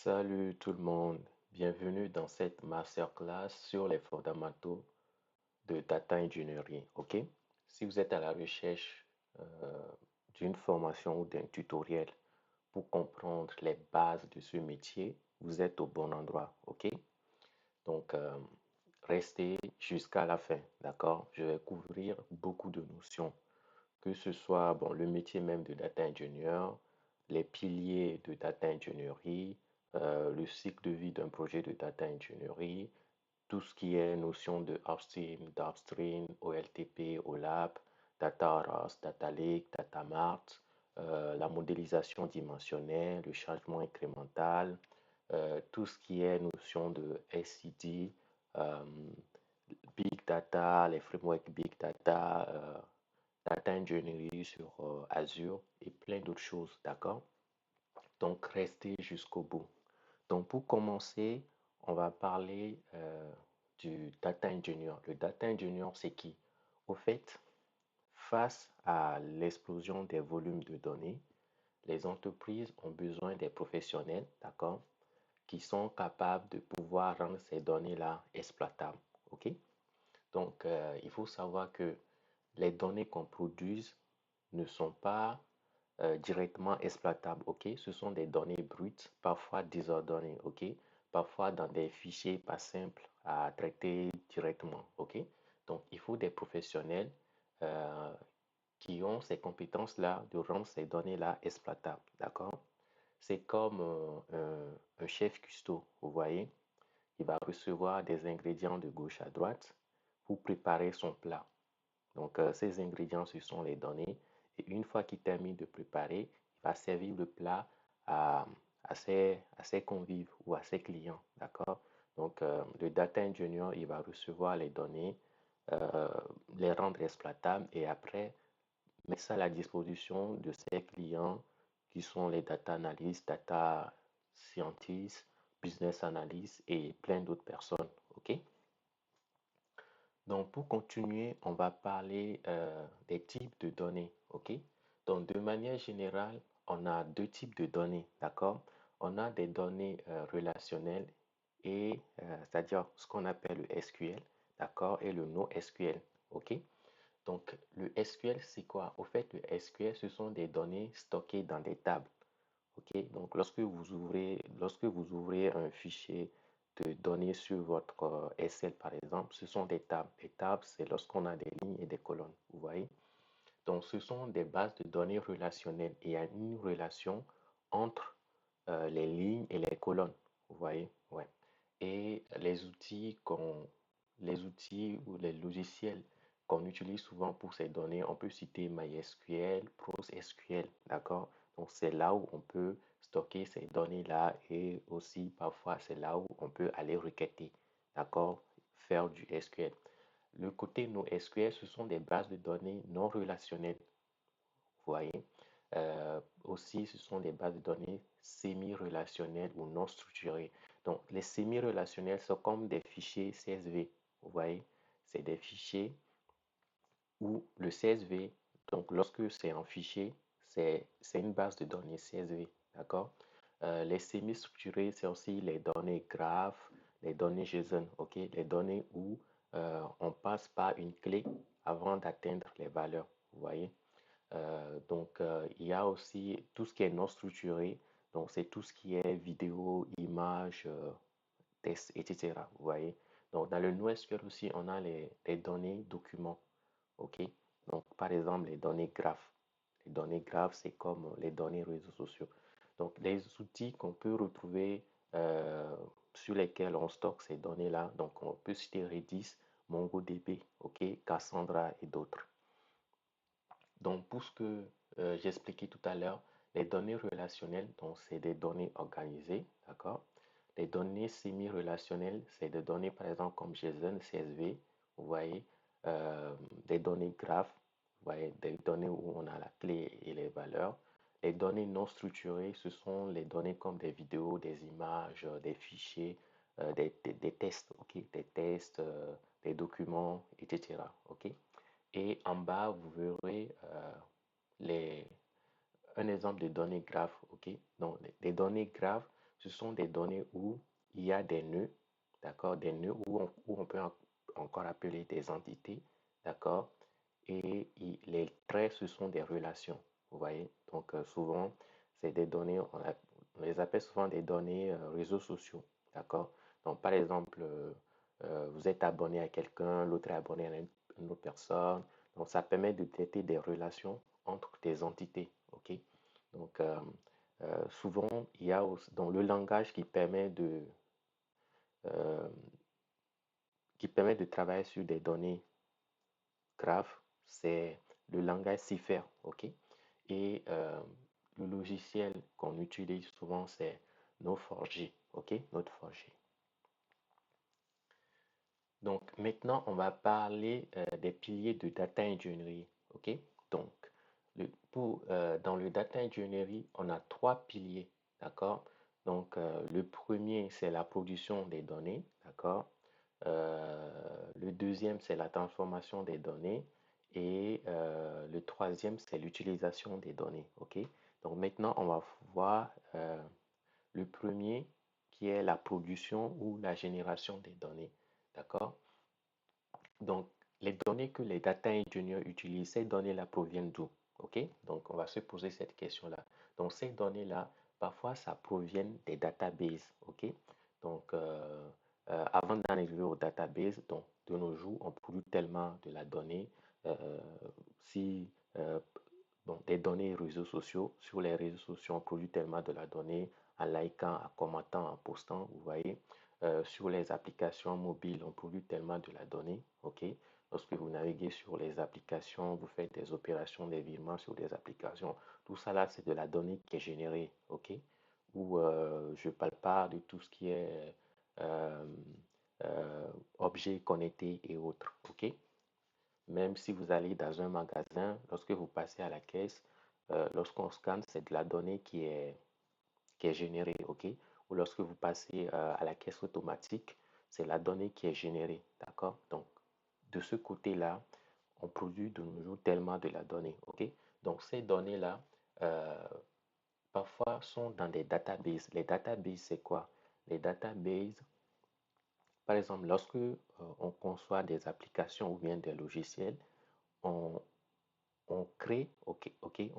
Salut tout le monde, bienvenue dans cette masterclass sur les fondamentaux de data engineering. Ok? Si vous êtes à la recherche euh, d'une formation ou d'un tutoriel pour comprendre les bases de ce métier, vous êtes au bon endroit. Ok? Donc, restez jusqu'à la fin. D'accord? Je vais couvrir beaucoup de notions, que ce soit bon, le métier même de data engineer, les piliers de data engineering, le cycle de vie d'un projet de data engineering, tout ce qui est notion de upstream, downstream, OLTP, OLAP, data warehouse, data lake, data mart, la modélisation dimensionnelle, le changement incrémental, tout ce qui est notion de SCD, euh, big data, les frameworks big data, data engineering sur Azure et plein d'autres choses, d'accord? Donc, restez jusqu'au bout. Donc, pour commencer, on va parler du data engineer. Le data engineer, c'est qui? Au fait, face à l'explosion des volumes de données, les entreprises ont besoin des professionnels, d'accord, qui sont capables de pouvoir rendre ces données-là exploitables. OK? Donc, il faut savoir que les données qu'on produise ne sont pas directement exploitables, ok? Ce sont des données brutes, parfois désordonnées, ok? Parfois dans des fichiers pas simples à traiter directement, ok? Donc, il faut des professionnels euh, qui ont ces compétences-là de rendre ces données-là exploitables, d'accord? C'est comme un chef cuistot, vous voyez? Il va recevoir des ingrédients de gauche à droite pour préparer son plat. Donc, ces ingrédients, ce sont les données. Et une fois qu'il termine de préparer, il va servir le plat à, à ses convives ou à ses clients. D'accord? Donc, le data engineer, il va recevoir les données, euh, les rendre exploitables et après mettre ça à la disposition de ses clients qui sont les data analysts, data scientists, business analysts et plein d'autres personnes. OK? Donc, pour continuer, on va parler des types de données, ok? Donc, de manière générale, on a deux types de données, d'accord? On a des données relationnelles et c'est-à-dire ce qu'on appelle le SQL, d'accord? Et le NoSQL, ok? Donc, le SQL, c'est quoi? Au fait, le SQL, ce sont des données stockées dans des tables. OK? Donc, lorsque vous ouvrez un fichier de données sur votre Excel, par exemple, ce sont des tables. Les tables, c'est lorsqu'on a des lignes et des colonnes. Vous voyez? Donc, ce sont des bases de données relationnelles. Et il y a une relation entre les lignes et les colonnes. Vous voyez? Ouais. Et les outils ou les logiciels qu'on utilise souvent pour ces données, on peut citer MySQL, PostgreSQL, d'accord? Donc, c'est là où on peut stocker ces données-là et aussi parfois c'est là où on peut aller requêter, d'accord? Faire du SQL. Le côté NoSQL, ce sont des bases de données non relationnelles, vous voyez. Aussi, ce sont des bases de données semi-relationnelles ou non structurées. Donc, les semi-relationnels sont comme des fichiers CSV, vous voyez. C'est des fichiers où le CSV, donc lorsque c'est un fichier, c'est une base de données CSV, d'accord? Les semi-structurés, c'est aussi les données graphes, les données JSON, ok? Les données où on passe par une clé avant d'atteindre les valeurs, vous voyez? Donc, il y a aussi tout ce qui est non structuré. Donc, c'est tout ce qui est vidéo, images, texte, etc. Vous voyez? Donc, dans le NoSQL aussi, on a les données documents. OK? Donc, par exemple, les données graphes. Les données graphes, c'est comme les données réseaux sociaux. Donc, les outils qu'on peut retrouver sur lesquels on stocke ces données-là, donc on peut citer Redis, MongoDB, OK, Cassandra et d'autres. Donc, pour ce que j'expliquais tout à l'heure, les données relationnelles, donc c'est des données organisées, d'accord? Les données semi-relationnelles, c'est des données, par exemple, comme JSON, CSV, vous voyez, euh, des données graphes, vous voyez, des données où on a la clé et les valeurs. Les données non structurées, ce sont les données comme des vidéos, des images, des fichiers, des tests, ok? Des tests, des documents, etc. Ok? Et en bas, vous verrez les, un exemple de données graphes. Ok? Donc, les données graphes, ce sont des données où il y a des nœuds, d'accord, des nœuds où on peut encore appeler des entités, d'accord, et les traits, ce sont des relations, vous voyez. Donc, souvent, c'est des données, on les appelle souvent des données réseaux sociaux, d'accord. Donc, par exemple, vous êtes abonné à quelqu'un, l'autre est abonné à une autre personne. Donc, ça permet de traiter des relations entre des entités, ok. Donc, souvent, il y a aussi, dans le langage euh, qui permet de travailler sur des données grave, c'est le langage Cipher, ok? Et le logiciel qu'on utilise souvent, c'est Node4j, ok? Node4j. Donc maintenant, on va parler des piliers de data engineering, ok? Donc, dans le data engineering, on a trois piliers, d'accord? Donc, le premier, c'est la production des données, d'accord? Le deuxième, c'est la transformation des données. Et le troisième, c'est l'utilisation des données. OK? Donc maintenant, on va voir le premier qui est la production ou la génération des données. D'accord? Donc, les données que les data engineers utilisent, ces données-là proviennent d'où? OK? Donc, on va se poser cette question-là. Donc, ces données-là, parfois, ça provient des databases. OK? Donc, avant d'en arriver aux databases, donc, de nos jours, on produit tellement de la donnée. euh, si, euh, bon, des données réseaux sociaux, sur les réseaux sociaux, on produit tellement de la donnée en likant, en commentant, en postant, vous voyez. Sur les applications mobiles, on produit tellement de la donnée, ok? Lorsque vous naviguez sur les applications, vous faites des opérations, des virements sur des applications. Tout ça là, c'est de la donnée qui est générée, ok? Ou je ne parle pas de tout ce qui est euh, objets connectés et autres, ok? Même si vous allez dans un magasin, lorsque vous passez à la caisse, lorsqu'on scanne, c'est de la donnée qui est générée, ok? Ou lorsque vous passez à la caisse automatique, c'est la donnée qui est générée, d'accord? Donc, de ce côté-là, on produit de nos jours tellement de la donnée, ok? Donc, ces données-là, euh, parfois, sont dans des databases. Les databases, c'est quoi? Les databases, par exemple, lorsque on conçoit des applications ou bien des logiciels, on, on crée, on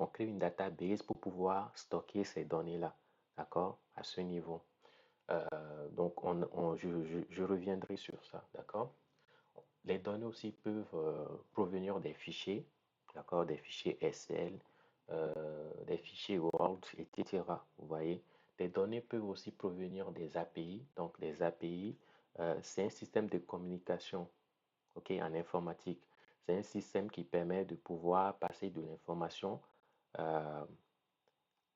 crée une database pour pouvoir stocker ces données-là, d'accord, à ce niveau. Donc, je reviendrai sur ça, d'accord. Les données aussi peuvent provenir des fichiers, d'accord, des fichiers SL, des fichiers Word, etc. Vous voyez, les données peuvent aussi provenir des API. Donc, les API, c'est un système de communication, ok, en informatique. C'est un système qui permet de pouvoir passer de l'information euh,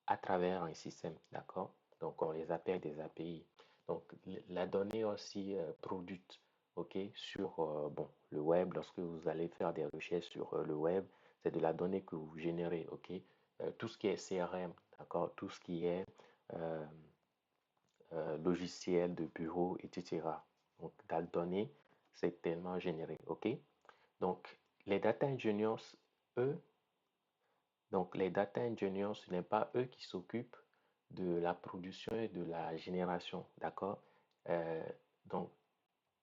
à travers un système, d'accord? Donc, on les appelle des API. Donc, la donnée aussi produite, ok, sur bon, le web, lorsque vous allez faire des recherches sur le web, c'est de la donnée que vous générez, ok? Tout ce qui est CRM, d'accord? Tout ce qui est euh, logiciel de bureau, etc. Donc, la donnée, c'est tellement généré, ok? Donc, les data engineers, eux, donc les data engineers, ce n'est pas eux qui s'occupent de la production et de la génération, d'accord? Euh, donc,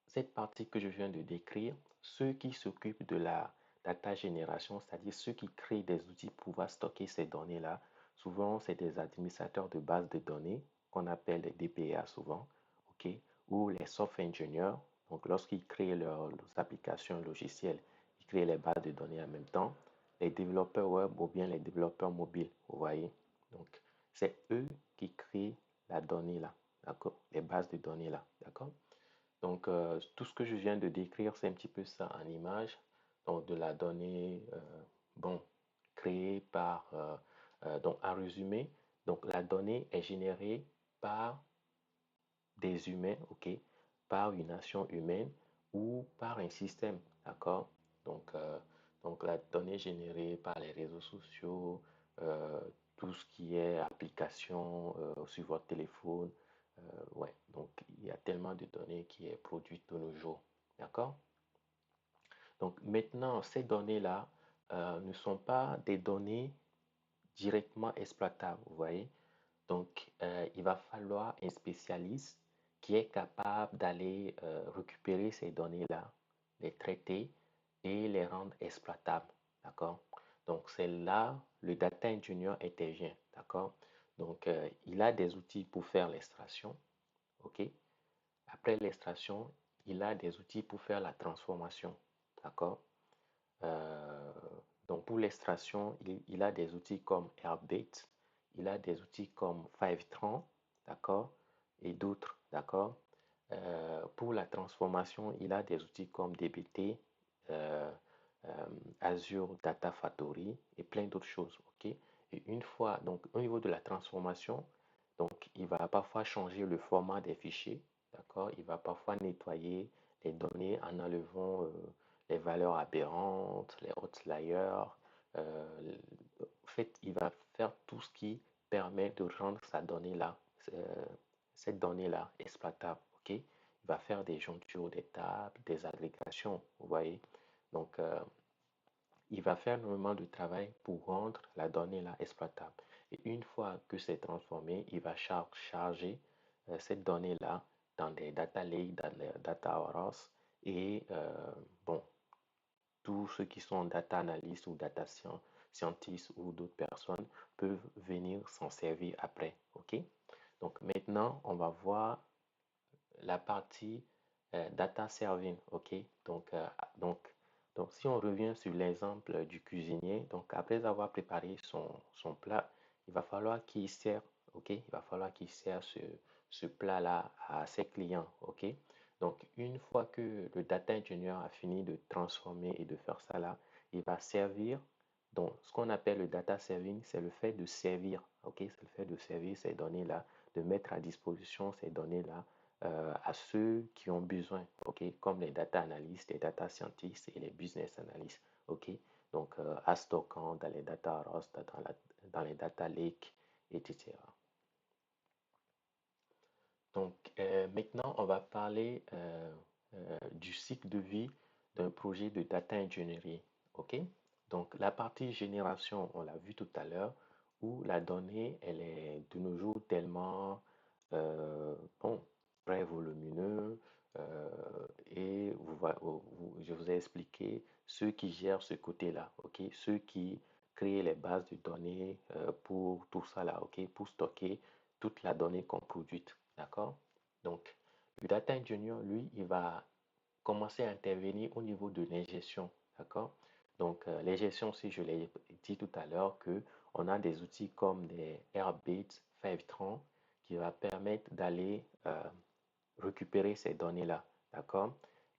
cette partie que je viens de décrire, ceux qui s'occupent de la data génération, c'est-à-dire ceux qui créent des outils pour pouvoir stocker ces données-là, souvent c'est des administrateurs de bases de données qu'on appelle les DBA souvent, ok? Ou les software engineers. Donc, lorsqu'ils créent leurs applications logicielles, ils créent les bases de données en même temps. Les développeurs web ou bien les développeurs mobiles, vous voyez. Donc, c'est eux qui créent la donnée là, d'accord? Les bases de données là, d'accord? Donc, tout ce que je viens de décrire, c'est un petit peu ça en image. Donc, de la donnée, bon, créée par, donc, en résumé, donc, la donnée est générée par des humains, ok, par une nation humaine ou par un système, d'accord? Donc la donnée générée par les réseaux sociaux, euh, tout ce qui est application sur votre téléphone, ouais, donc il y a tellement de données qui est produite de nos jours, d'accord? Donc maintenant, ces données-là ne sont pas des données directement exploitables, vous voyez? Donc, il va falloir un spécialiste qui est capable d'aller récupérer ces données-là, les traiter et les rendre exploitables. D'accord? Donc, c'est là le data engineer intervient. D'accord? Donc, il a des outils pour faire l'extraction. OK? Après l'extraction, il a des outils pour faire la transformation. D'accord? Euh, donc pour l'extraction, il a des outils comme Airbase, il a des outils comme Fivetran, d'accord, et d'autres, d'accord. Pour la transformation, il a des outils comme DBT, euh, euh, Azure Data Factory et plein d'autres choses, ok. Et une fois, donc au niveau de la transformation, donc il va parfois changer le format des fichiers, d'accord. Il va parfois nettoyer les données en enlevant les valeurs aberrantes, les outliers. Euh, En fait, il va faire tout ce qui permet de rendre sa donnée-là, cette donnée-là exploitable. Ok? Il va faire des jonctures des tables, des agrégations, vous voyez. Donc, il va faire énormément de travail pour rendre la donnée là exploitable. Et une fois que c'est transformé, il va charger cette donnée là dans des data lakes, dans des data warehouse et bon, tous ceux qui sont data analystes ou data scientists ou d'autres personnes peuvent venir s'en servir après. OK? Donc maintenant, on va voir la partie data serving. OK? Donc, donc, si on revient sur l'exemple du cuisinier, donc après avoir préparé son plat, il va falloir qu'il sert, OK? Il va falloir qu'il sert ce plat-là à ses clients. OK? Donc, une fois que le data engineer a fini de transformer et de faire ça là, il va servir. Donc, ce qu'on appelle le data serving, c'est le fait de servir, OK? C'est le fait de servir ces données-là, de mettre à disposition ces données-là à ceux qui ont besoin, OK? Comme les data analysts, les data scientists et les business analysts, OK? Donc, à stockant dans les data warehouse, dans les data lakes, etc. Donc, maintenant, on va parler du cycle de vie d'un projet de data engineering. OK? Donc, la partie génération, on l'a vu tout à l'heure, où la donnée, elle est de nos jours tellement, bon, très volumineux. Et je vous ai expliqué ceux qui gèrent ce côté-là. OK? Ceux qui créent les bases de données pour tout ça là. OK? Pour stocker toute la donnée qu'on produit. D'accord? Donc, le data engineer, lui, il va commencer à intervenir au niveau de l'ingestion. D'accord? Donc, l'ingestion, si je l'ai dit tout à l'heure, que on a des outils comme des Airbase, Fivetran, qui va permettre d'aller récupérer ces données-là. D'accord?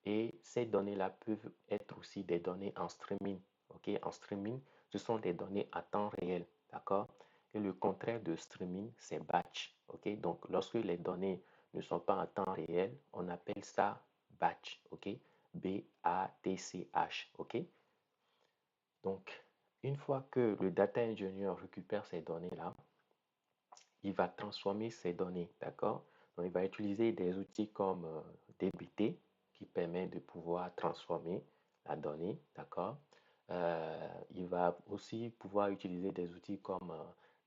Et ces données-là peuvent être aussi des données en streaming. OK? En streaming, ce sont des données à temps réel. D'accord? Et le contraire de streaming, c'est batch. OK? Donc, lorsque les données ne sont pas en temps réel, on appelle ça batch. OK? B-A-T-C-H. OK? Donc, une fois que le data engineer récupère ces données-là, il va transformer ces données, d'accord? Donc, il va utiliser des outils comme DBT qui permet de pouvoir transformer la donnée, d'accord? Il va aussi pouvoir utiliser des outils comme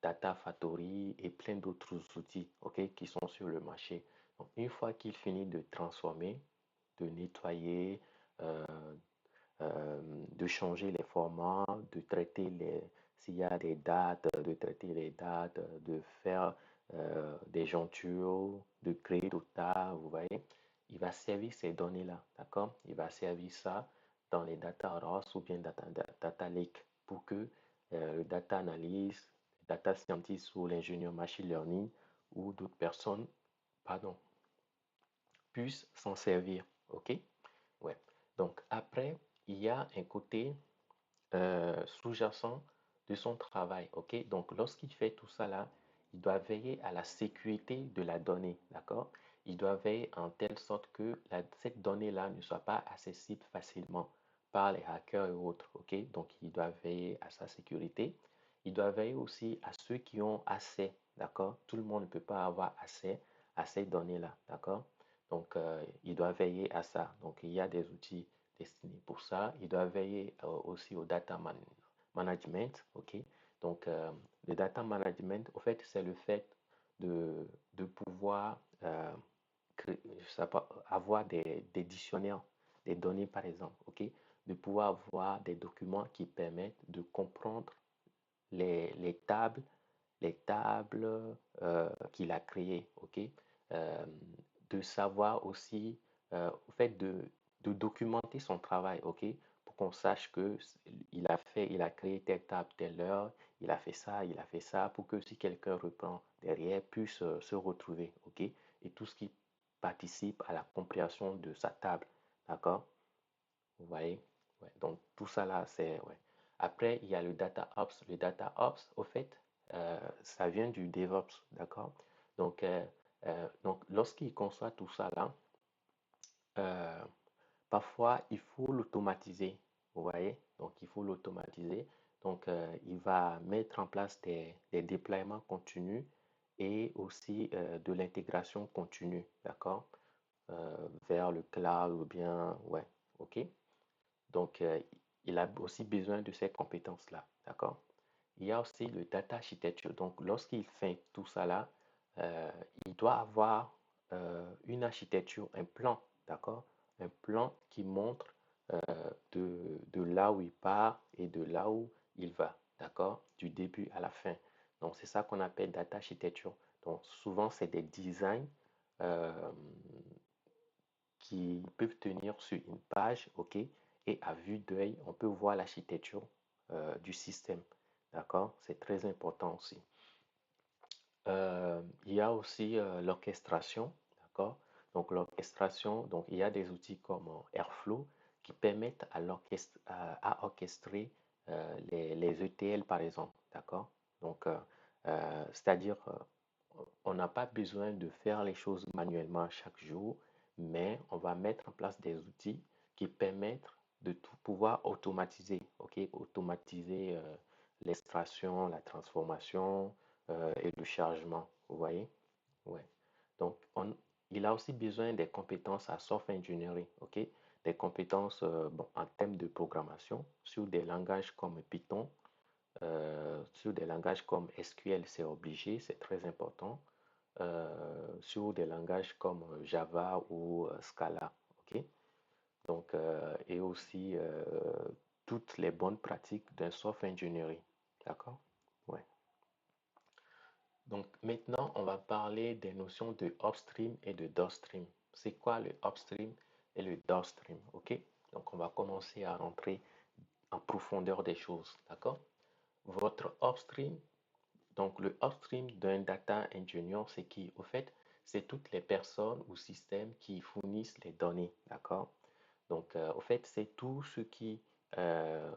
Data Factory et plein d'autres outils, ok, qui sont sur le marché. Donc, une fois qu'il finit de transformer, de nettoyer, euh, de changer les formats, de traiter s'il y a des dates, de traiter les dates, de faire des jonctures, de créer tout ça, vous voyez. Il va servir ces données-là, d'accord? Il va servir ça dans les data warehouse ou bien data lake pour que le data analyst, data scientist ou l'ingénieur machine learning ou d'autres personnes, pardon, puissent s'en servir, ok? Ouais. Donc après, il y a un côté sous-jacent de son travail. OK? Donc, lorsqu'il fait tout ça là, il doit veiller à la sécurité de la donnée. D'accord? Il doit veiller en telle sorte que cette donnée-là ne soit pas accessible facilement par les hackers et autres. OK? Donc, il doit veiller à sa sécurité. Il doit veiller aussi à ceux qui ont accès. D'accord? Tout le monde ne peut pas avoir accès à ces données-là. D'accord? Donc, il doit veiller à ça. Donc, il y a des outils destiné pour ça. Il doit veiller aussi au management. OK? Donc, le data management, au fait, c'est le fait de pouvoir je sais pas, avoir des dictionnaires, des données par exemple, ok? De pouvoir avoir des documents qui permettent de comprendre les tables, les tables qu'il a créées, ok? Euh, de savoir aussi, au fait de documenter son travail, ok? Pour qu'on sache que il a créé telle table, telle heure, il a fait ça, pour que si quelqu'un reprend derrière, puisse se retrouver, ok? Et tout ce qui participe à la compréhension de sa table, d'accord? Vous voyez? Ouais, donc tout ça là, c'est ouais. Après, il y a le data ops. Le data ops, au fait, ça vient du DevOps, d'accord? Donc, lorsqu'il conçoit tout ça là, euh, parfois il faut l'automatiser. Vous voyez? Donc, il faut l'automatiser. Donc, il va mettre en place des déploiements continus et aussi de l'intégration continue, d'accord? Vers le cloud ou bien, ouais, ok? Donc, il a aussi besoin de ces compétences-là, d'accord? Il y a aussi le data architecture. Donc, lorsqu'il fait tout ça là, euh, il doit avoir une architecture, un plan, d'accord? Un plan qui montre euh, de là où il part et de là où il va, d'accord? Du début à la fin. Donc, c'est ça qu'on appelle data architecture. Donc, souvent, c'est des designs euh, qui peuvent tenir sur une page, ok? Et à vue d'œil, on peut voir l'architecture du système, d'accord? C'est très important aussi. Il y a aussi l'orchestration, d'accord? Donc l'orchestration, donc il y a des outils comme Airflow qui permettent à orchestrer les ETL par exemple, d'accord? Donc c'est-à-dire on n'a pas besoin de faire les choses manuellement chaque jour, mais on va mettre en place des outils qui permettent de tout pouvoir automatiser, ok? Automatiser l'extraction, la transformation et le chargement, vous voyez? Ouais. Donc, il a aussi besoin des compétences à software engineering, ok? Des compétences bon, en termes de programmation sur des langages comme Python, sur des langages comme SQL, c'est obligé, c'est très important. Sur des langages comme Java ou Scala, ok? Donc, et aussi toutes les bonnes pratiques d'un software engineering, d'accord? Ouais. Donc maintenant, on va parler des notions de upstream et de downstream. C'est quoi le upstream et le downstream, ok? Donc on va commencer à rentrer en profondeur des choses, d'accord? Votre upstream, donc le upstream d'un data engineer, c'est qui? Au fait, c'est toutes les personnes ou systèmes qui fournissent les données, d'accord? Donc au fait, c'est tout ce qui euh,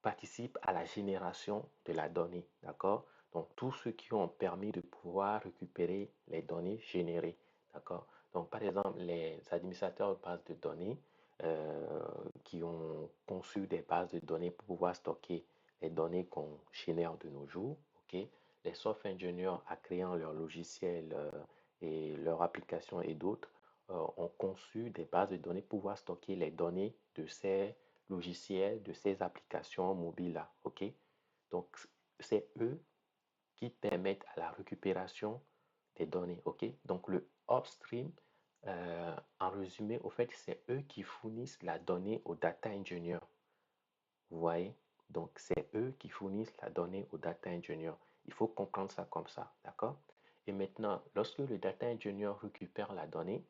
participent à la génération de la donnée, d'accord? Donc, tous ceux qui ont permis de pouvoir récupérer les données générées, d'accord? Donc, par exemple, les administrateurs de bases de données euh, qui ont conçu des bases de données pour pouvoir stocker les données qu'on génère de nos jours, ok? Les software engineers à créant leur logiciel et leur application et d'autres ont conçu des bases de données pour pouvoir stocker les données de ces logiciels, de ces applications mobiles-là. OK? Donc, c'est eux qui permettent à la récupération des données. OK? Donc, le upstream, en résumé, au fait, c'est eux qui fournissent la donnée aux data engineers. Vous voyez? Donc, c'est eux qui fournissent la donnée aux data engineers. Il faut comprendre ça comme ça. D'accord? Et maintenant, lorsque le data engineer récupère la donnée,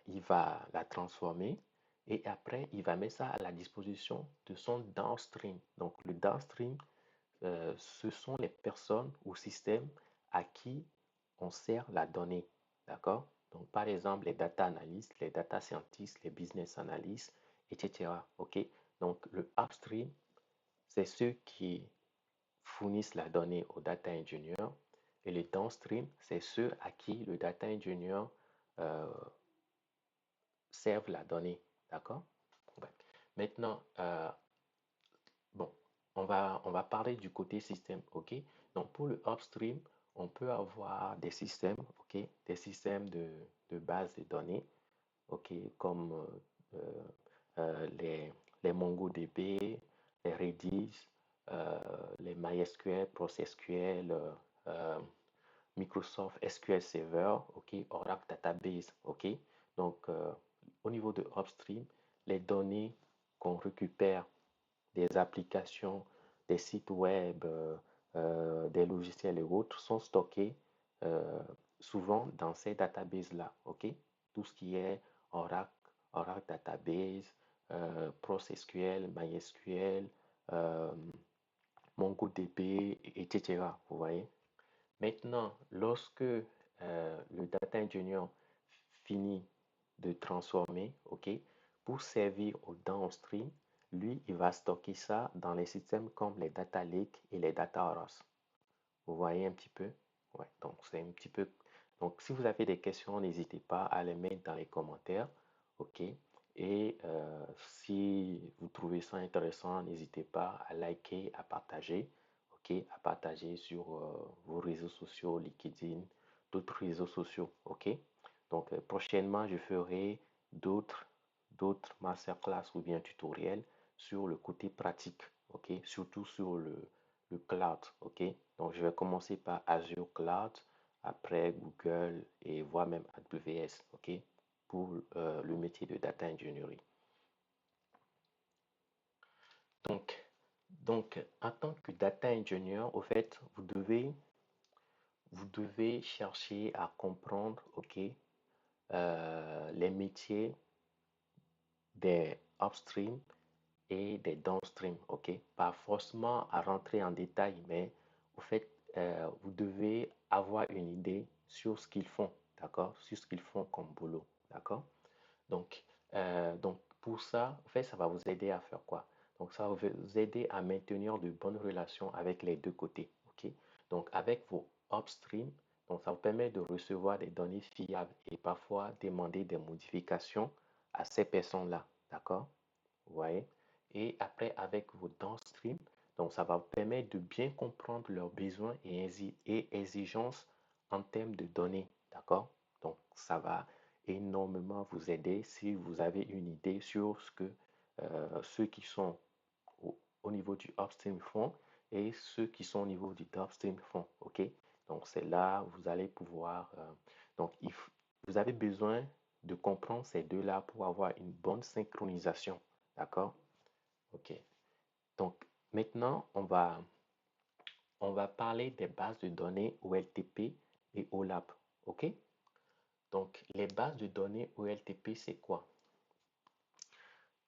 il va la transformer et après, il va mettre ça à la disposition de son downstream. Donc, le downstream, ce sont les personnes ou systèmes à qui on sert la donnée. D'accord? Donc, par exemple, les data analysts, les data scientists, les business analysts, etc. OK? Donc, le upstream, c'est ceux qui fournissent la donnée au data engineer et le downstream, c'est ceux à qui le data engineer euh, servent la donnée. D'accord? Ouais. Maintenant, bon, on va parler du côté système. OK? Donc, pour le upstream, on peut avoir des systèmes, OK? Des systèmes de base de données, OK? Comme les MongoDB, les Redis, les MySQL, PostgreSQL, euh, Microsoft SQL Server, ok, Oracle Database, ok. Donc, au niveau de Upstream, les données qu'on récupère des applications, des sites web, des logiciels et autres sont stockés euh, souvent dans ces databases-là, ok. Tout ce qui est Oracle, Oracle Database, PostgreSQL, MySQL, euh, MongoDB, etc. Vous voyez? Maintenant, lorsque le data engineer finit de transformer, ok, pour servir au downstream, lui, il va stocker ça dans les systèmes comme les data lakes et les data warehouse. Vous voyez un petit peu? Ouais, donc c'est un petit peu. Donc, si vous avez des questions, n'hésitez pas à les mettre dans les commentaires, ok? Et si vous trouvez ça intéressant, n'hésitez pas à liker, à partager, ok? À partager sur vos réseaux sociaux, LinkedIn, d'autres réseaux sociaux, ok? Donc, prochainement, je ferai d'autres masterclass ou bien tutoriels sur le côté pratique, ok? Surtout sur le cloud, ok? Donc, je vais commencer par Azure Cloud, après Google et voire même AWS, ok? Pour le métier de data engineering. Donc, en tant que data engineer, au fait, vous devez chercher à comprendre, ok, les métiers des upstream et des downstream, ok? Pas forcément à rentrer en détail, mais au fait, vous devez avoir une idée sur ce qu'ils font, d'accord? Sur ce qu'ils font comme boulot, d'accord? Donc, pour ça, en fait, ça va vous aider à faire quoi? Donc, ça va vous aider à maintenir de bonnes relations avec les deux côtés, ok? Donc, avec vos upstream, donc ça vous permet de recevoir des données fiables et parfois demander des modifications à ces personnes-là, d'accord? Vous voyez? Et après, avec vos downstream, donc ça va vous permettre de bien comprendre leurs besoins et exigences en termes de données, d'accord? Donc, ça va énormément vous aider si vous avez une idée sur ce que ceux qui sont au niveau du upstream font et ceux qui sont au niveau du downstream font, ok? Donc, c'est là où vous allez pouvoir... donc, vous avez besoin de comprendre ces deux-là pour avoir une bonne synchronisation, d'accord? Ok. Donc, maintenant, on va parler des bases de données OLTP et OLAP. Ok? Donc, les bases de données OLTP, c'est quoi?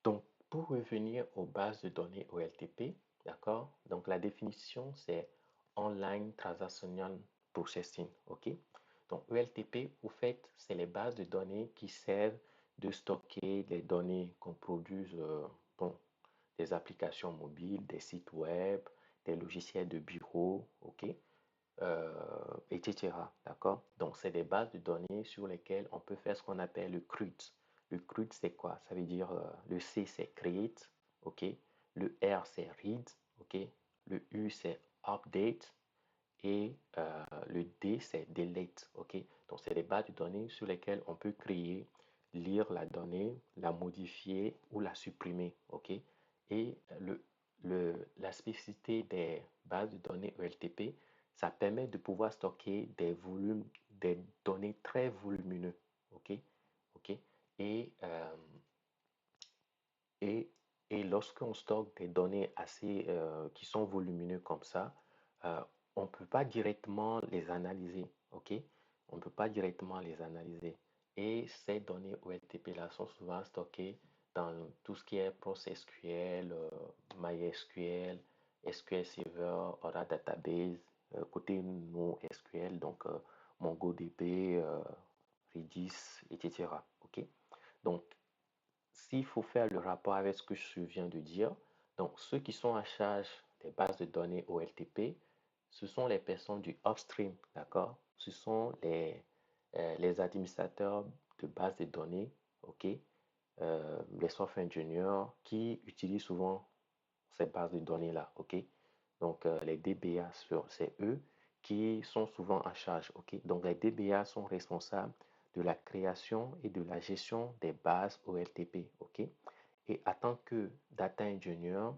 Donc, pour revenir aux bases de données OLTP, d'accord? Donc, la définition, c'est Online Transactional Processing. Ok? Donc, OLTP, au fait, c'est les bases de données qui servent de stocker les données qu'on produise, bon, des applications mobiles, des sites web, des logiciels de bureau, ok, etc. D'accord? Donc, c'est des bases de données sur lesquelles on peut faire ce qu'on appelle le CRUD. Le CRUD, c'est quoi? Ça veut dire le C, c'est create, ok, le R, c'est read, ok, le U, c'est update et le D, c'est delete, ok. Donc, c'est des bases de données sur lesquelles on peut créer, lire la donnée, la modifier ou la supprimer, ok. Et la spécificité des bases de données ELTP, ça permet de pouvoir stocker des volumes, des données très volumineux, ok, ok. Et, euh, et, et lorsqu'on stocke des données assez qui sont volumineux comme ça, euh, on ne peut pas directement les analyser, ok? On ne peut pas directement les analyser. Et ces données OLTP-là sont souvent stockées dans tout ce qui est PostgreSQL, MySQL, SQL Server, Oracle Database, côté NoSQL, donc MongoDB, Redis, etc. Ok? Donc, s'il faut faire le rapport avec ce que je viens de dire, donc ceux qui sont en charge des bases de données OLTP, ce sont les personnes du upstream, d'accord? Ce sont les administrateurs de bases de données, ok? Les software engineers qui utilisent souvent ces bases de données-là, ok? Donc, les DBA, c'est eux qui sont souvent en charge, ok? Donc, les DBA sont responsables de la création et de la gestion des bases OLTP, ok? Et en tant que data engineer,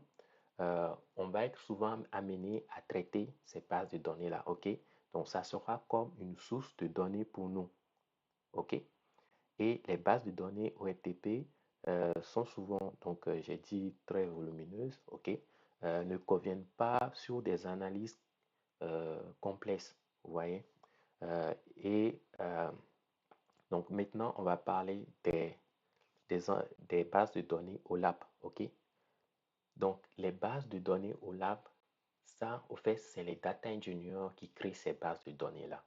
on va être souvent amené à traiter ces bases de données-là, OK? Donc, ça sera comme une source de données pour nous, OK? Et les bases de données OLTP sont souvent, donc j'ai dit très volumineuses, OK? Ne conviennent pas sur des analyses complexes, vous voyez? Et donc maintenant, on va parler des bases de données OLAP, OK? Donc, les bases de données OLAP, ça, au fait, c'est les data engineers qui créent ces bases de données-là.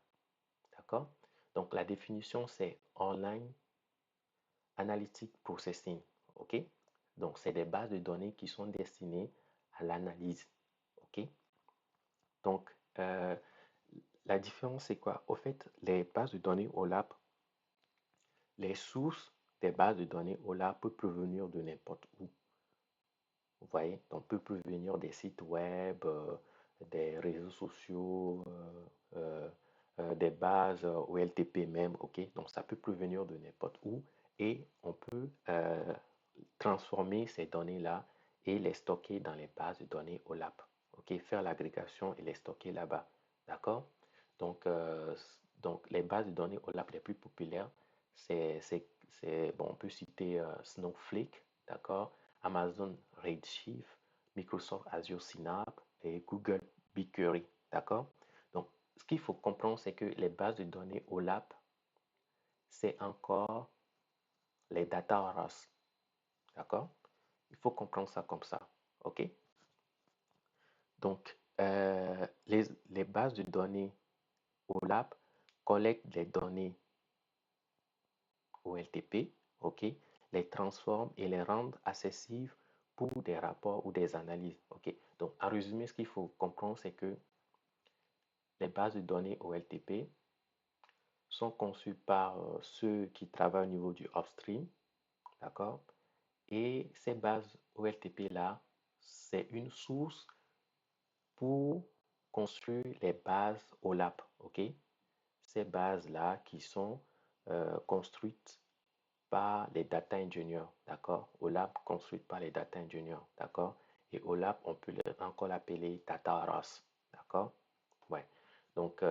D'accord? Donc, la définition, c'est Online Analytic Processing. OK? Donc, c'est des bases de données qui sont destinées à l'analyse. OK? Donc, la différence, c'est quoi? Au fait, les bases de données OLAP, les sources des bases de données OLAP peuvent provenir de n'importe où. Vous voyez, donc peut provenir des sites web, des réseaux sociaux, des bases OLTP même, ok? Donc ça peut provenir de n'importe où et on peut transformer ces données-là et les stocker dans les bases de données OLAP, ok? Faire l'agrégation et les stocker là-bas, d'accord? Donc, donc les bases de données OLAP les plus populaires, bon, on peut citer Snowflake, d'accord? Amazon Redshift, Microsoft Azure Synapse et Google BigQuery. D'accord? Donc, ce qu'il faut comprendre, c'est que les bases de données OLAP, c'est encore les data warehouse. D'accord? Il faut comprendre ça comme ça. OK? Donc, les bases de données OLAP collectent les données OLTP, OK? Les transforment et les rendent accessibles pour des rapports ou des analyses. OK? Donc, en résumé, ce qu'il faut comprendre, c'est que les bases de données OLTP sont conçues par ceux qui travaillent au niveau du upstream, d'accord? Et ces bases OLTP-là, c'est une source pour construire les bases OLAP, ok? Ces bases-là qui sont construites par les data engineers, d'accord? OLAP construite par les data engineers, d'accord? Et OLAP, on peut encore l'appeler data warehouse, d'accord? Ouais. Donc,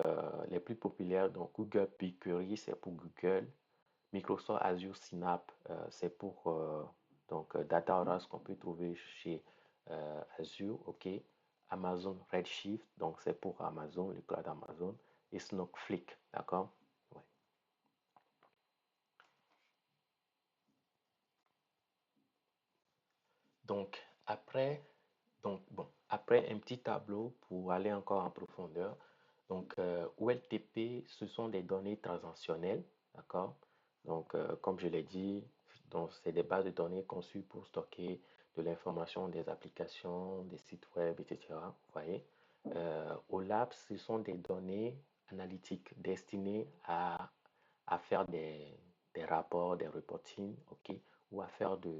les plus populaires, donc Google BigQuery, c'est pour Google. Microsoft Azure Synapse, c'est pour Data Warehouse qu'on peut trouver chez Azure, ok. Amazon Redshift, donc c'est pour Amazon, le cloud Amazon, et Snowflake, d'accord? Ouais. Donc, après, après un petit tableau pour aller encore en profondeur. Donc, OLTP, ce sont des données transactionnelles, d'accord? Donc, comme je l'ai dit, donc, c'est des bases de données conçues pour stocker de l'information des applications, des sites web, etc. Vous voyez? OLAP, ce sont des données analytiques destinées à faire des rapports, des reporting, ok? Ou à faire de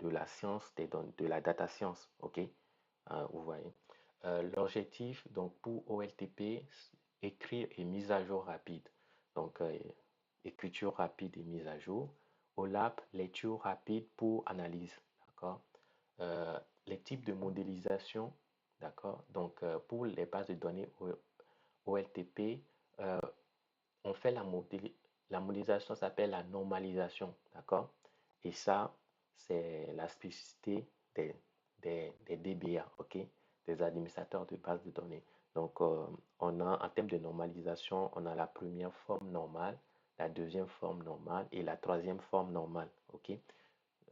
la science, de la data science, ok? Vous voyez. L'objectif, donc pour OLTP, écrire et mise à jour rapide. Donc, écriture rapide et mise à jour. OLAP, lecture rapide pour analyse, d'accord? Les types de modélisation, d'accord? Donc, pour les bases de données OLTP, euh, on fait la modélisation s'appelle la normalisation, d'accord? Et ça, c'est la spécificité des DBA, ok? Des administrateurs de base de données. Donc, on a, en termes de normalisation, on a la première forme normale, la deuxième forme normale et la troisième forme normale, ok?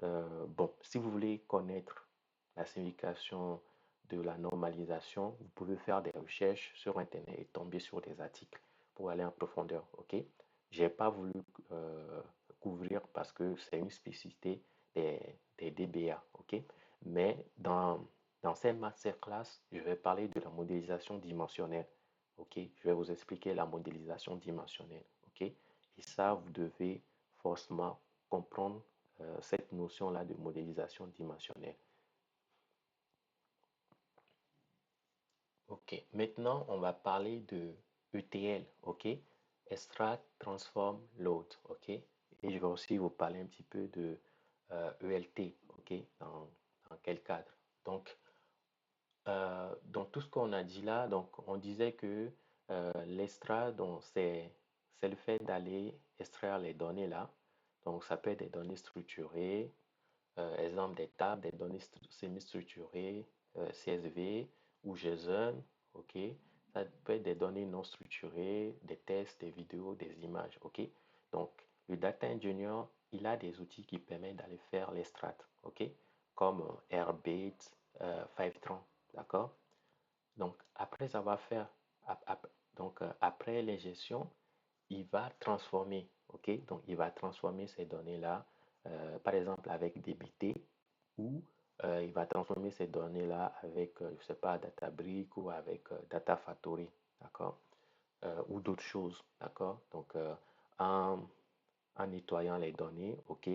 Bon, si vous voulez connaître la signification de la normalisation, vous pouvez faire des recherches sur Internet et tomber sur des articles pour aller en profondeur, ok? J'ai pas voulu couvrir parce que c'est une spécificité des DBA, ok? Mais dans cette masterclass, je vais parler de la modélisation dimensionnelle, ok? Je vais vous expliquer la modélisation dimensionnelle, ok? Et ça, vous devez forcément comprendre cette notion-là de modélisation dimensionnelle. Ok, maintenant on va parler de ETL, ok? Extract, Transform, Load, ok? Et je vais aussi vous parler un petit peu de ELT, ok? Dans quel cadre? Donc, Donc, tout ce qu'on a dit là, donc, on disait que l'extra, donc, c'est le fait d'aller extraire les données là. Donc, ça peut être des données structurées, exemple des tables, des données semi-structurées, CSV ou JSON, ok? Ça peut être des données non structurées, des tests, des vidéos, des images, ok? Donc, le data engineer, il a des outils qui permettent d'aller faire l'extrait, ok? Comme Airbase, Fivetran, d'accord? Donc, après avoir fait, après l'ingestion, il va transformer, ok? Donc, il va transformer ces données-là, par exemple avec DBT, ou il va transformer ces données-là avec, je ne sais pas, Databricks ou avec Data Factory, d'accord? Ou d'autres choses, d'accord? Donc, en, en nettoyant les données, ok?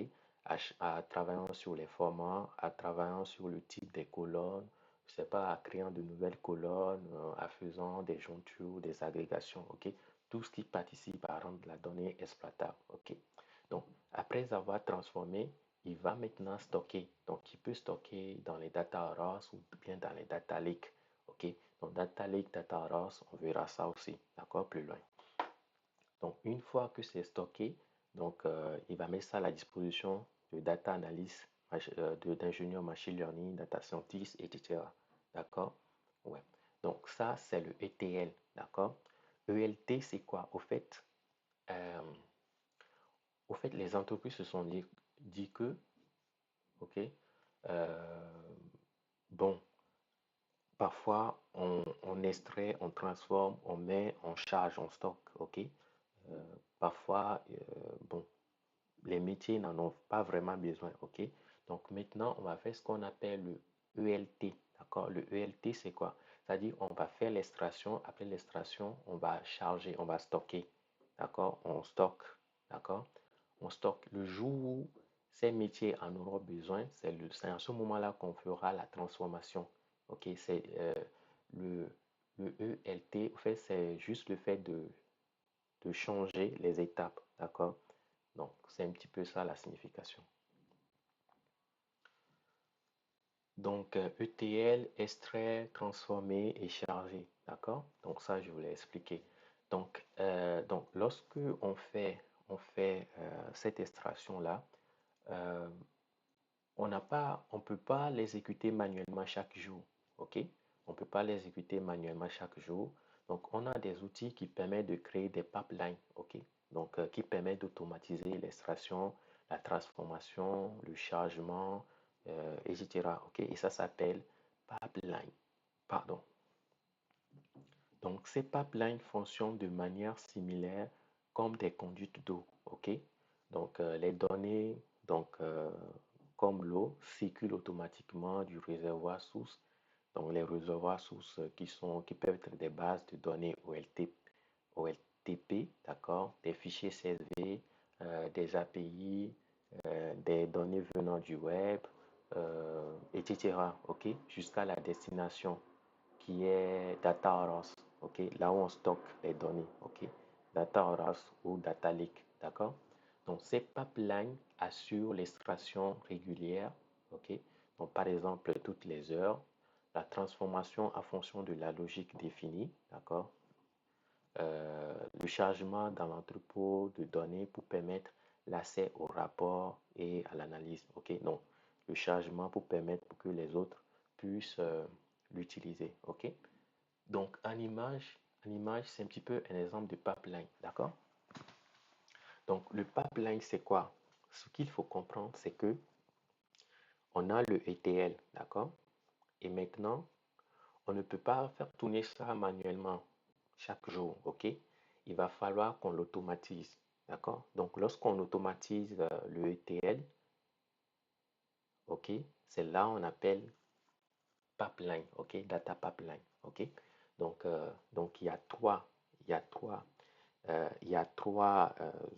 À travaillant sur les formats, à travaillant sur le type des colonnes, je sais pas, à créant de nouvelles colonnes, à faisant des jointures, des agrégations, ok? Tout ce qui participe à rendre la donnée exploitable, ok? Donc, après avoir transformé, il va maintenant stocker. Donc, il peut stocker dans les data warehouse ou bien dans les data lakes, ok? Donc, data lake, data warehouse, on verra ça aussi, d'accord? Plus loin. Donc, une fois que c'est stocké, donc, il va mettre ça à la disposition de data analyst, d'ingénieurs machine learning, data scientist, etc. D'accord? Ouais. Donc, ça, c'est le ETL. D'accord? ELT, c'est quoi? Au fait, les entreprises se sont dit que, OK, bon, parfois, on extrait, on transforme, on met, on charge, on stocke, OK? Parfois, bon, les métiers n'en ont pas vraiment besoin, ok? Donc maintenant, on va faire ce qu'on appelle le ELT, d'accord? Le ELT, c'est quoi? C'est-à-dire, on va faire l'extraction. Après l'extraction, on va charger, on va stocker, d'accord? On stocke, d'accord? On stocke. Le jour où ces métiers en auront besoin, c'est à ce moment-là qu'on fera la transformation, ok? C'est le, le ELT, en fait, c'est juste le fait de changer les étapes, d'accord? Donc, c'est un petit peu ça la signification. Donc, ETL, extrait, transformer et charger. D'accord? Donc, ça, je voulais expliquer. Donc lorsque on fait cette extraction-là, euh, on peut pas l'exécuter manuellement chaque jour. OK? On peut pas l'exécuter manuellement chaque jour. Donc, on a des outils qui permettent de créer des pipelines. OK? Donc, qui permettent d'automatiser l'extraction, la transformation, le chargement, etc. OK? Et ça s'appelle pipeline. Pardon. Donc, ces pipelines fonctionnent de manière similaire comme des conduites d'eau. OK? Donc, les données, donc, comme l'eau, circulent automatiquement du réservoir source. Donc, les réservoirs sources qui peuvent être des bases de données OLTP, d'accord? Des fichiers CSV, des API, des données venant du web, etc. OK? Jusqu'à la destination qui est Data Warehouse, ok, là où on stocke les données, ok, Data Warehouse ou Data Lake, d'accord? Donc, ces pipelines assurent l'extraction régulière, ok, donc par exemple toutes les heures, la transformation en fonction de la logique définie, d'accord? Le chargement dans l'entrepôt de données pour permettre l'accès au rapport et à l'analyse, ok? Donc, le chargement pour permettre que les autres puissent l'utiliser, ok? Donc, en image, c'est un petit peu un exemple de pipeline, d'accord? Donc, le pipeline, c'est quoi? Ce qu'il faut comprendre, c'est que on a le ETL, d'accord? Et maintenant, on ne peut pas faire tourner ça manuellement chaque jour, ok? Il va falloir qu'on l'automatise, d'accord? Donc, lorsqu'on automatise le ETL, ok, c'est là on appelle pipeline, ok? Data pipeline, ok? Donc il y a trois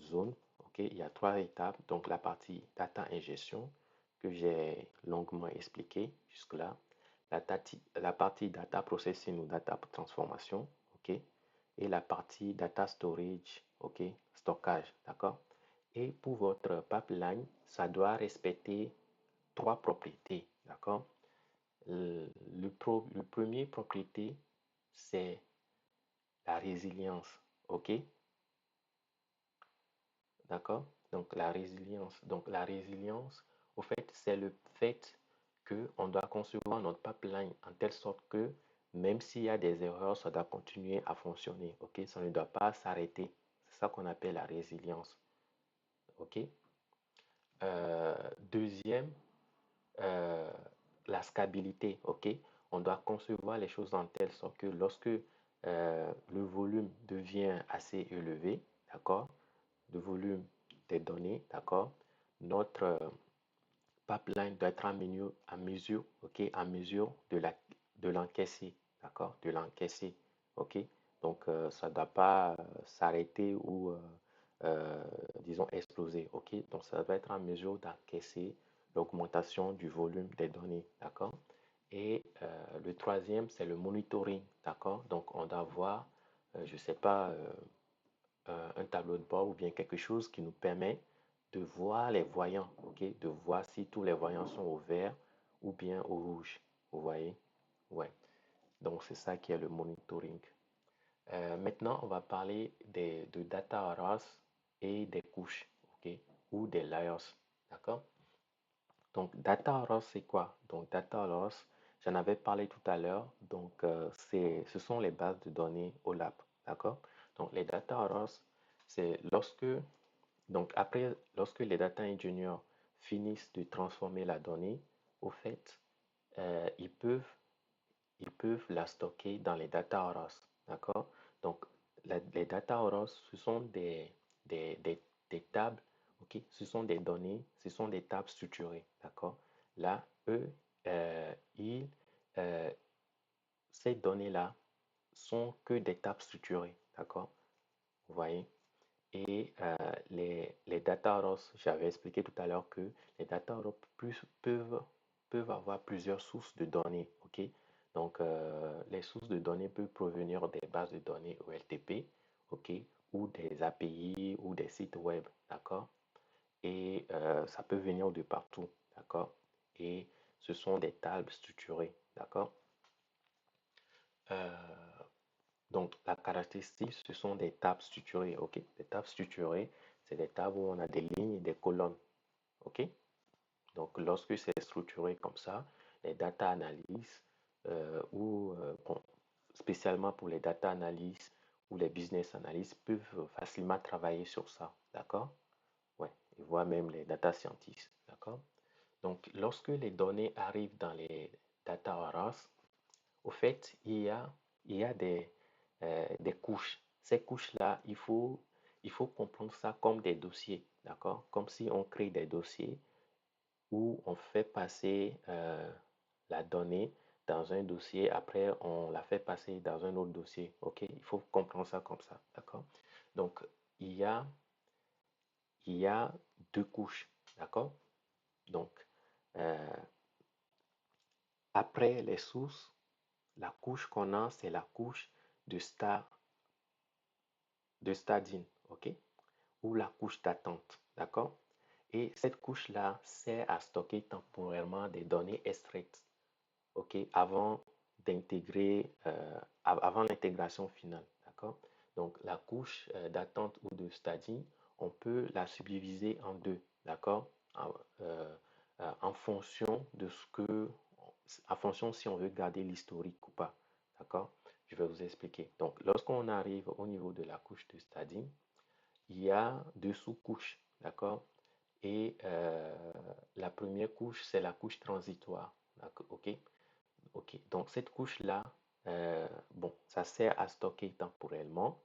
zones, ok? Il y a trois étapes. Donc, la partie data ingestion que j'ai longuement expliqué jusque-là. La partie data processing ou data transformation, ok? Et la partie data storage, ok? Stockage, d'accord? Et pour votre pipeline, ça doit respecter trois propriétés, d'accord? Le premier propriété, c'est la résilience. OK? D'accord? Donc la résilience. Donc la résilience, au fait, c'est le fait que on doit concevoir notre pipeline en telle sorte que même s'il y a des erreurs, ça doit continuer à fonctionner. OK? Ça ne doit pas s'arrêter. C'est ça qu'on appelle la résilience. OK? Deuxième, euh, la stabilité. OK? On doit concevoir les choses en telle sorte que lorsque le volume devient assez élevé, d'accord? Le volume des données, d'accord? Notre pipeline doit être à mesure, ok, à mesure de l'encaisser, d'accord? De l'encaisser, ok? Donc, ça ne doit pas s'arrêter ou, euh, disons, exploser, ok? Donc, ça doit être en mesure d'encaisser l'augmentation du volume des données, d'accord? Et le troisième, c'est le monitoring, d'accord? Donc, on doit avoir, je ne sais pas, un tableau de bord ou bien quelque chose qui nous permet de voir les voyants, ok? De voir si tous les voyants sont au vert ou bien au rouge. Vous voyez? Ouais. Donc, c'est ça qui est le monitoring. Maintenant, on va parler de data arrays et des couches, ok? Ou des layers, d'accord? Donc, data arrays, c'est quoi? Donc, data arrays, j'en avais parlé tout à l'heure. Donc, ce sont les bases de données au lab, d'accord? Donc, les data arrays, c'est donc après, lorsque les data engineers finissent de transformer la donnée, au fait, euh, ils peuvent, ils peuvent la stocker dans les data arrays, d'accord? Donc, les data arrays, ce sont des, des, des tables, ok? Ce sont des données, ce sont des tables structurées, d'accord? Là, eux, euh, ils, euh, ces données-là sont que des tables structurées, d'accord? Vous voyez? Et les data arrays, j'avais expliqué tout à l'heure que les data arrays peuvent avoir plusieurs sources de données. OK? Donc, les sources de données peuvent provenir des bases de données OLTP, OK? Ou des API ou des sites web. D'accord? Et ça peut venir de partout. D'accord? Et ce sont des tables structurées. D'accord? Euh, donc, la caractéristique, ce sont des tables structurées, ok? Des tables structurées, c'est des tables où on a des lignes et des colonnes, ok? Donc, lorsque c'est structuré comme ça, les data analysts bon, spécialement pour les data analysts ou les business analysts peuvent facilement travailler sur ça, d'accord? Ouais, et voire même les data scientists, d'accord? Donc, lorsque les données arrivent dans les data warehouse, au fait, il y a des couches. Ces couches-là, il faut comprendre ça comme des dossiers, d'accord? Comme si on crée des dossiers où on fait passer la donnée dans un dossier, après on la fait passer dans un autre dossier, ok? Il faut comprendre ça comme ça, d'accord? Donc, il y a, il y a deux couches, d'accord? Donc, euh, après les sources, la couche qu'on a, c'est la couche de staging, ok? Ou la couche d'attente, d'accord? Et cette couche-là sert à stocker temporairement des données extraites, ok? Avant l'intégration finale, d'accord? Donc, la couche d'attente ou de staging, on peut la subdiviser en deux, d'accord? En fonction de en fonction si on veut garder l'historique ou pas, d'accord? Je vais vous expliquer. Donc, lorsqu'on arrive au niveau de la couche de staging, il y a deux sous-couches, d'accord? Et la première couche, c'est la couche transitoire, d'accord? OK? OK. Donc, cette couche-là, bon, ça sert à stocker temporellement.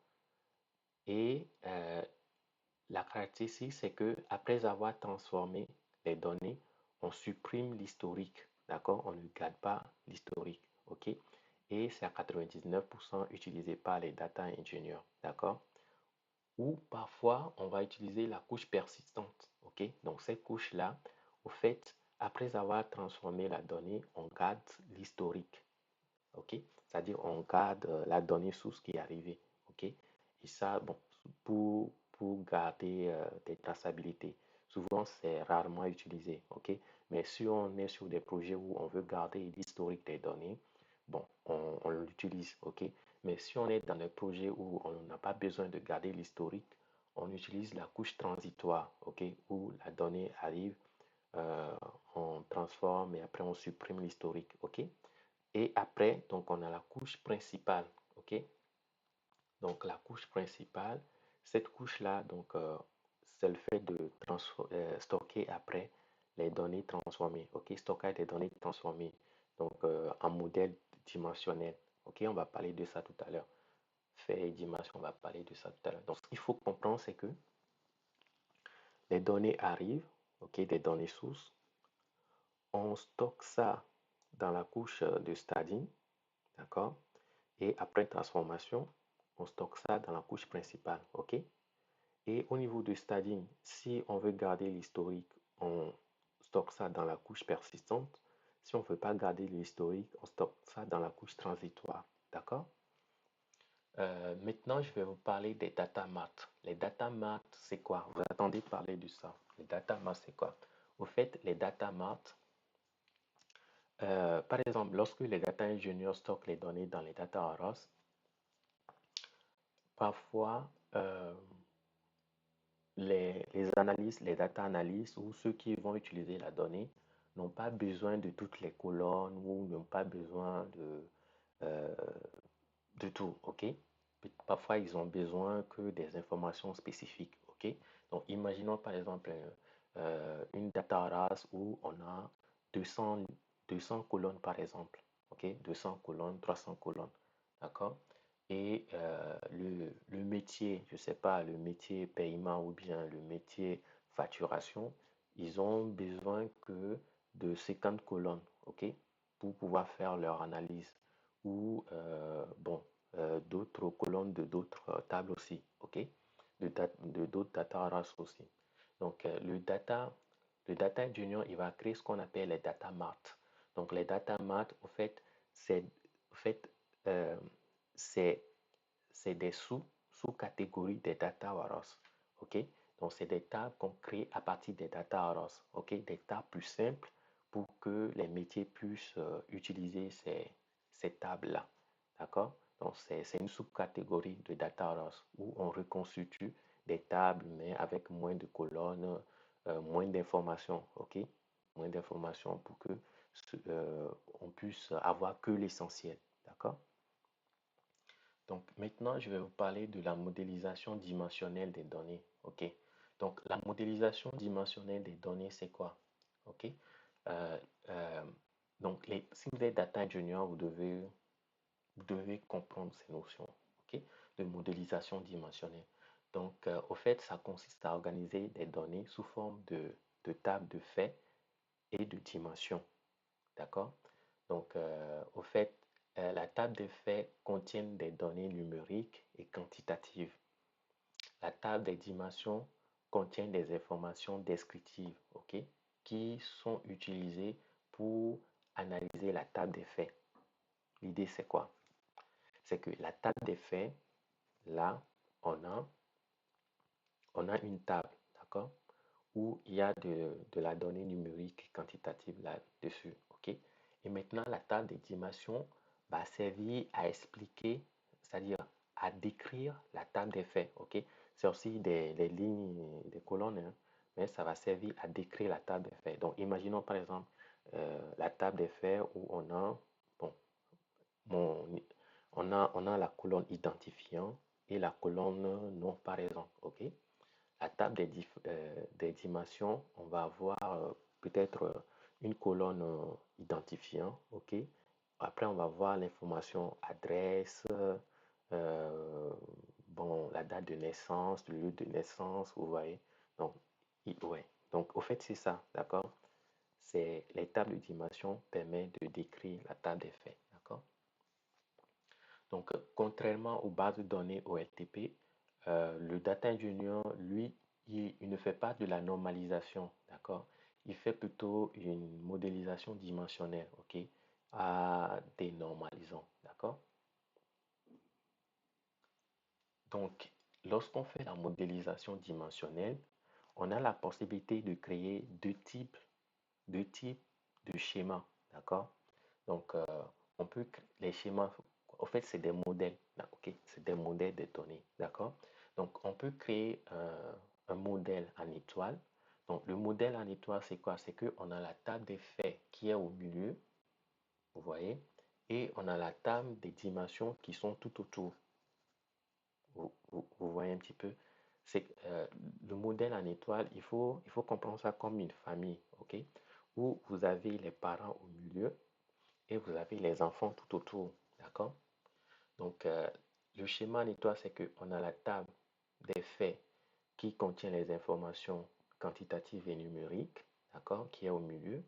Et la caractéristique, c'est que après avoir transformé les données, on supprime l'historique, d'accord? On ne garde pas l'historique, OK? Et c'est à 99% utilisé par les data engineers, d'accord? Ou parfois, on va utiliser la couche persistante, ok? Donc, cette couche-là, au fait, après avoir transformé la donnée, on garde l'historique, ok? C'est-à-dire, on garde la donnée source qui est arrivée, ok? Et ça, bon, pour garder des traçabilités. souvent c'est rarement utilisé, ok? Mais si on est sur des projets où on veut garder l'historique des données, bon, on l'utilise, ok? Mais si on est dans des projets où on n'a pas besoin de garder l'historique, on utilise la couche transitoire, ok? Où la donnée arrive, euh, on transforme et après on supprime l'historique, ok? Et après, donc on a la couche principale, ok? Donc la couche principale, cette couche-là, donc c'est le fait de stocker après les données transformées, ok? Stockage des données transformées, donc en modèle dimensionnel, ok? On va parler de ça tout à l'heure. Fait et dimension, on va parler de ça tout à l'heure. Donc ce qu'il faut comprendre, c'est que les données arrivent, ok? Des données sources, on stocke ça dans la couche de staging, d'accord? Et après transformation, on stocke ça dans la couche principale, ok? Et au niveau de staging, si on veut garder l'historique, on stocke ça dans la couche persistante. Si on ne veut pas garder l'historique, on stocke ça dans la couche transitoire, d'accord? Maintenant, je vais vous parler des data mart. Les data mart, c'est quoi? Vous attendez parler de ça. Les data mart, c'est quoi? Au fait, les data mart, par exemple, lorsque les data ingénieurs stockent les données dans les data warehouse, parfois, les analystes, les data analystes ou ceux qui vont utiliser la donnée n'ont pas besoin de toutes les colonnes ou n'ont pas besoin euh, de tout, ok? Parfois, ils ont besoin que des informations spécifiques, ok? Donc, imaginons par exemple une data race où on a 200, 200 colonnes par exemple, ok? 200 colonnes, 300 colonnes, d'accord? Et le métier, je ne sais pas, le métier paiement ou bien le métier facturation, ils ont besoin que de 50 colonnes, ok? Pour pouvoir faire leur analyse. Ou, bon, d'autres colonnes de d'autres tables aussi, ok? De d'autres data warehouse aussi. Donc, le data engineer, il va créer ce qu'on appelle les data mart. Donc, les data mart, au fait, euh, c'est, c'est des sous-catégories des data warehouse, ok? Donc, c'est des tables qu'on crée à partir des data warehouse, ok? Des tables plus simples pour que les métiers puissent utiliser ces tables-là. D'accord? Donc, c'est une sous-catégorie de data warehouse où on reconstitue des tables, mais avec moins de colonnes, moins d'informations. OK? Moins d'informations pour que on puisse avoir que l'essentiel. D'accord? Donc, maintenant, je vais vous parler de la modélisation dimensionnelle des données. OK? Donc, la modélisation dimensionnelle des données, c'est quoi? OK? Euh, euh, donc, si vous êtes data engineer, vous devez comprendre ces notions, ok, de modélisation dimensionnelle. Donc, au fait, ça consiste à organiser des données sous forme de tables de faits et de dimensions. D'accord? Donc, au fait, la table de faits contient des données numériques et quantitatives. La table des dimensions contient des informations descriptives, ok, qui sont utilisées pour analyser la table des faits. L'idée, c'est quoi? C'est que la table des faits, là, on a, on a une table, d'accord, où il y a de la donnée numérique quantitative là-dessus, ok? Et maintenant, la table des dimensions va servir à expliquer, c'est-à-dire à décrire la table des faits, ok? C'est aussi des lignes, des colonnes, hein, mais ça va servir à décrire la table des faits. Donc, imaginons par exemple la table des faits où on a, bon, mon, on a la colonne identifiant et la colonne non par exemple, ok? La table des dimensions, on va avoir peut-être une colonne identifiant, ok? Après, on va voir l'information adresse, euh, bon, la date de naissance, le lieu de naissance, vous voyez. Donc, ouais. Donc, au fait, c'est ça, d'accord? C'est les tables de dimension permettent de décrire la table des faits, d'accord? Donc, contrairement aux bases de données OLTP, le data engineer, lui, il ne fait pas de la normalisation, d'accord? Il fait plutôt une modélisation dimensionnelle, ok? À des normalisants, d'accord? Donc, lorsqu'on fait la modélisation dimensionnelle, on a la possibilité de créer deux types de schémas, d'accord? Donc, on peut, les schémas, en fait, c'est des modèles, ok? C'est des modèles de données, d'accord? Donc, on peut créer un modèle en étoile. Donc, le modèle en étoile, c'est quoi? C'est qu'on a la table des faits qui est au milieu, vous voyez, et on a la table des dimensions qui sont tout autour. Vous voyez un petit peu? C'est le modèle en étoile, il faut comprendre ça comme une famille, ok? Où vous avez les parents au milieu et vous avez les enfants tout autour, d'accord? Donc, le schéma en étoile, c'est qu'on a la table des faits qui contient les informations quantitatives et numériques, d'accord, qui est au milieu,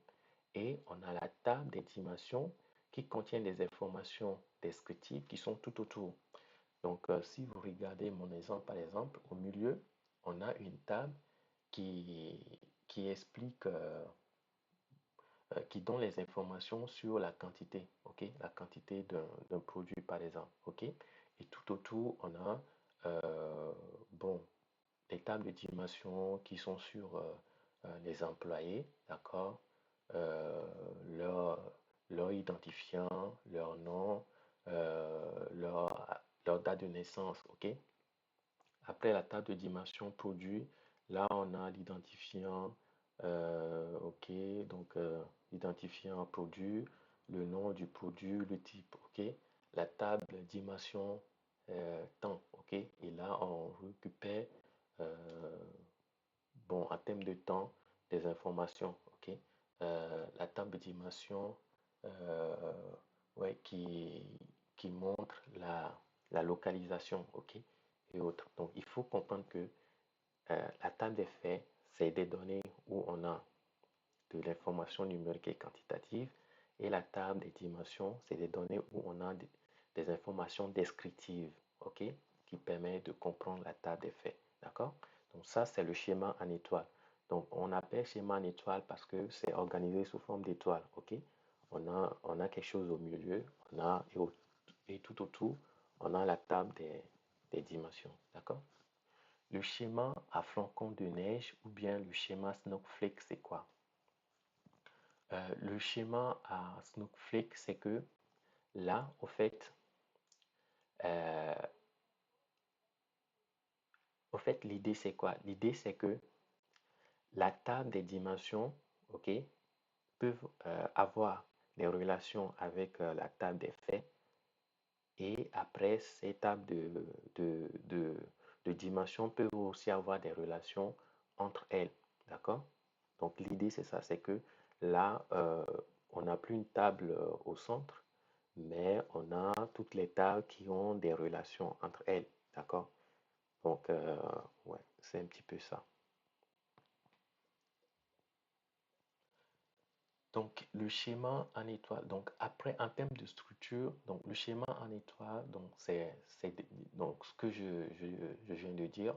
et on a la table des dimensions qui contient des informations descriptives qui sont tout autour. Donc, si vous regardez mon exemple, par exemple, au milieu, on a une table qui, qui explique, qui donne les informations sur la quantité, ok? La quantité d'un produit, par exemple, ok? Et tout autour, on a, bon, les tables de dimension qui sont sur les employés, d'accord? Euh, leur, leur identifiant, leur nom, leur date de naissance, ok? Après la table de dimension produit, là on a l'identifiant, ok, donc identifiant produit, le nom du produit, le type, ok. La table dimension temps, ok. Et là on récupère, euh, bon, en termes de temps, des informations, ok. La table de dimension, euh, ouais, qui montre la localisation, ok, et autres. Donc, il faut comprendre que la table des faits, c'est des données où on a de l'information numérique et quantitative, et la table des dimensions, c'est des données où on a des informations descriptives, ok, qui permet de comprendre la table des faits, d'accord? Donc ça, c'est le schéma en étoile. Donc on appelle schéma en étoile parce que c'est organisé sous forme d'étoile, ok? On a quelque chose au milieu, et tout autour, on a la table des dimensions, d'accord? Le schéma à flocons de neige ou bien le schéma snowflake, c'est quoi? Le schéma à snowflake, c'est que là, euh, au fait, l'idée, c'est quoi? L'idée, c'est que la table des dimensions, ok, peuvent avoir des relations avec la table des faits. Et après, ces tables de dimensions peuvent aussi avoir des relations entre elles. D'accord? Donc l'idée, c'est ça, c'est que là, on n'a plus une table au centre, mais on a toutes les tables qui ont des relations entre elles. D'accord? Donc, ouais, c'est un petit peu ça. Donc, le schéma en étoile, donc après, en termes de structure, donc le schéma en étoile, donc donc ce que je viens de dire,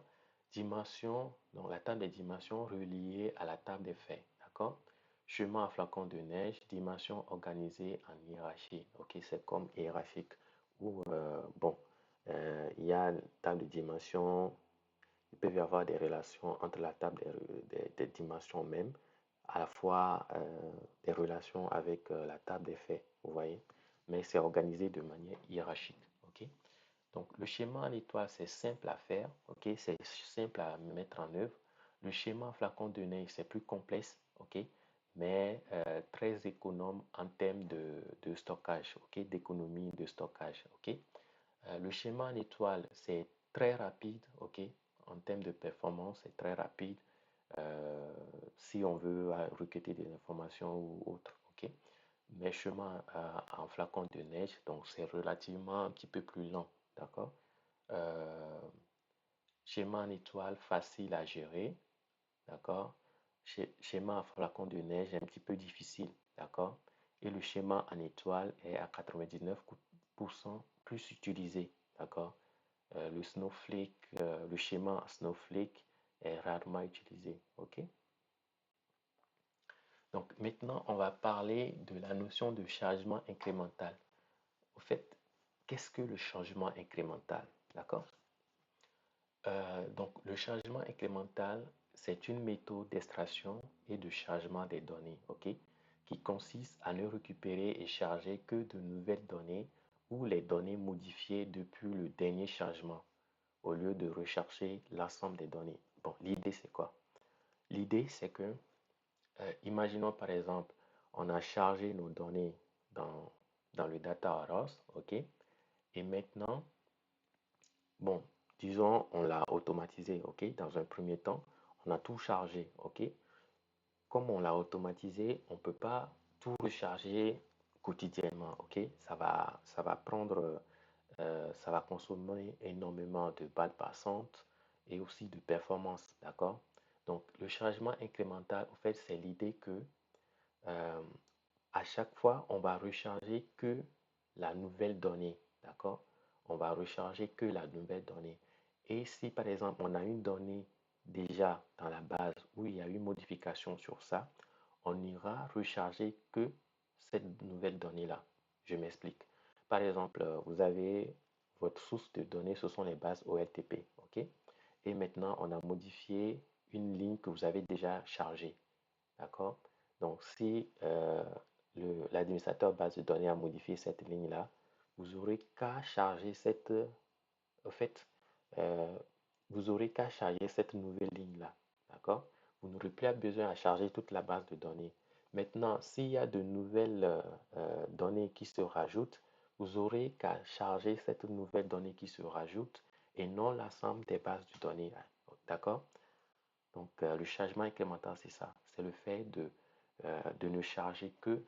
dimension, donc la table des dimensions reliée à la table des faits, d'accord? Schéma en flacon de neige, dimension organisée en hiérarchie, ok? C'est comme hiérarchique, où, bon, il y a une table de dimensions, il peut y avoir des relations entre la table des dimensions même, à la fois des relations avec la table des faits, vous voyez, mais c'est organisé de manière hiérarchique, ok? Donc le schéma en étoile, c'est simple à faire, ok? C'est simple à mettre en œuvre. Le schéma en flacon de neige, c'est plus complexe, ok? Mais très économe en termes de stockage, ok? D'économie de stockage, ok? Le schéma en étoile, c'est très rapide, ok? En termes de performance, c'est très rapide euh, si on veut requêter des informations ou autre, ok? Mais schéma en flacon de neige, donc c'est relativement un petit peu plus lent, d'accord? Euh, Schéma en étoile, facile à gérer, d'accord? Schéma en flacon de neige, un petit peu difficile, d'accord? Et le schéma en étoile est à 99% plus utilisé, d'accord? Le schéma Snowflake est rarement utilisé. OK? Donc maintenant, on va parler de la notion de changement incrémental. Au fait, qu'est-ce que le changement incrémental? D'accord? Donc le changement incrémental, c'est une méthode d'extraction et de chargement des données, ok, qui consiste à ne récupérer et charger que de nouvelles données ou les données modifiées depuis le dernier chargement, au lieu de rechercher l'ensemble des données. Bon, l'idée c'est quoi? L'idée c'est que, imaginons par exemple, on a chargé nos données dans, dans le data warehouse, ok, et maintenant, bon, disons, on l'a automatisé, ok, dans un premier temps, on a tout chargé, ok. Comme on l'a automatisé, on ne peut pas tout recharger quotidiennement, ok? Ça va prendre, ça va consommer énormément de balles passantes et aussi de performance, d'accord? Donc, le chargement incrémental, en fait, c'est l'idée que euh, à chaque fois, on va recharger que la nouvelle donnée, d'accord? On va recharger que la nouvelle donnée. Et si par exemple, on a une donnée déjà dans la base où il y a une modification sur ça, on n'ira recharger que cette nouvelle donnée-là. Je m'explique. Par exemple, vous avez votre source de données, ce sont les bases OLTP, ok? Et maintenant, on a modifié une ligne que vous avez déjà chargée, d'accord? Donc, si l'administrateur base de données a modifié cette ligne-là, vous aurez qu'à charger cette, en fait, euh, vous aurez qu'à charger cette nouvelle ligne-là, d'accord? Vous n'aurez plus besoin à charger toute la base de données. Maintenant, s'il y a de nouvelles données qui se rajoutent, vous aurez qu'à charger cette nouvelle donnée qui se rajoute et non l'ensemble des bases de données, d'accord? Donc, le chargement incrémental, c'est ça. C'est le fait de ne charger que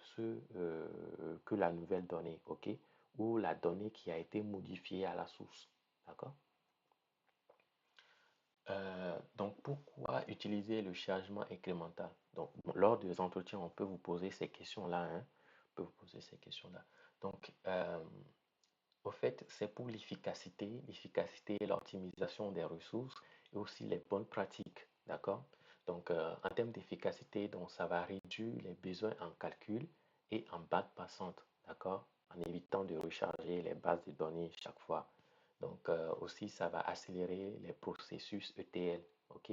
que la nouvelle donnée, OK? Ou la donnée qui a été modifiée à la source, d'accord? Donc, pourquoi utiliser le chargement incrémental? Donc, bon, lors des entretiens, on peut vous poser ces questions-là, hein? On peut vous poser ces questions-là. Donc, au fait, c'est pour l'efficacité et l'optimisation des ressources et aussi les bonnes pratiques, d'accord? Donc, en termes d'efficacité, donc ça va réduire les besoins en calcul et en bande passante, d'accord? En évitant de recharger les bases de données chaque fois. Donc, aussi, ça va accélérer les processus ETL, ok?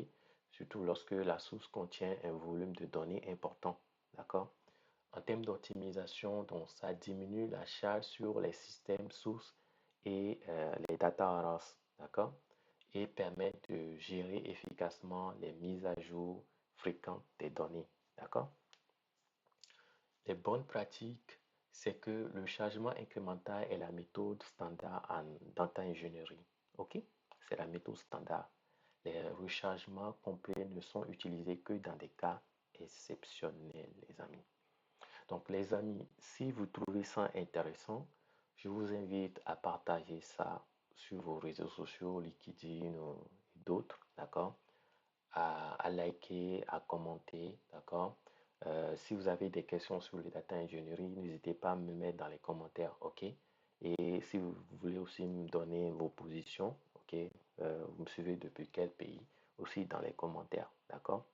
Surtout lorsque la source contient un volume de données important, d'accord? En termes d'optimisation, donc ça diminue la charge sur les systèmes sources et les data warehouse, d'accord? Et permet de gérer efficacement les mises à jour fréquentes des données, d'accord? Les bonnes pratiques, c'est que le chargement incrémental est la méthode standard en data ingénierie, ok? C'est la méthode standard. Les rechargements complets ne sont utilisés que dans des cas exceptionnels, les amis. Donc, les amis, si vous trouvez ça intéressant, je vous invite à partager ça sur vos réseaux sociaux, LinkedIn et d'autres, d'accord? À liker, à commenter, d'accord? Si vous avez des questions sur les data ingénierie, n'hésitez pas à me mettre dans les commentaires, ok? Et si vous voulez aussi me donner vos positions, ok? Vous me suivez depuis quel pays, aussi dans les commentaires, d'accord?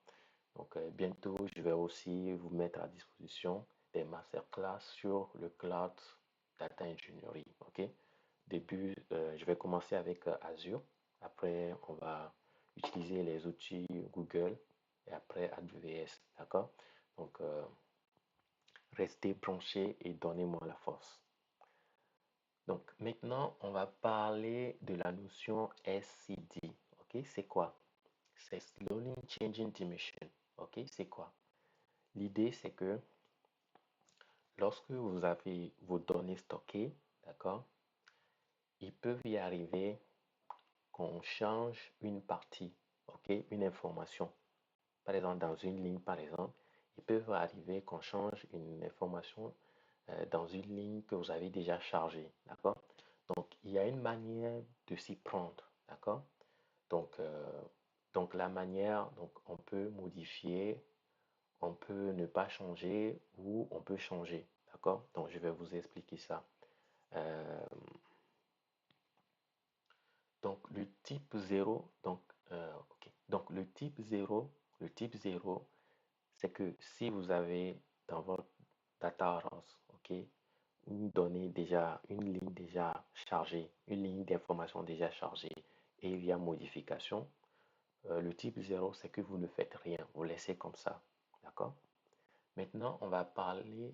Donc, bientôt, je vais aussi vous mettre à disposition des masterclass sur le cloud data engineering. OK? Début, je vais commencer avec Azure. Après, on va utiliser les outils Google et après AWS. D'accord? Donc, restez branchés et donnez-moi la force. Donc, maintenant, on va parler de la notion SCD. OK? C'est quoi? C'est Slowly Changing Dimension. OK? C'est quoi? L'idée, c'est que lorsque vous avez vos données stockées, d'accord, il peut y arriver qu'on change une partie, ok, une information. Par exemple, dans une ligne, par exemple, il peut arriver qu'on change une information dans une ligne que vous avez déjà chargée, d'accord? Donc, il y a une manière de s'y prendre, d'accord? Donc, donc, la manière, donc, on peut modifier, on peut ne pas changer ou on peut changer. D'accord? Donc, je vais vous expliquer ça. Euh, donc, le type zéro, ok. Donc, le type zéro, c'est que si vous avez dans votre data warehouse, ok, une donnée déjà, une ligne déjà chargée, une ligne d'information déjà chargée et via modification, Le type 0, c'est que vous ne faites rien, vous laissez comme ça. D'accord? Maintenant, on va parler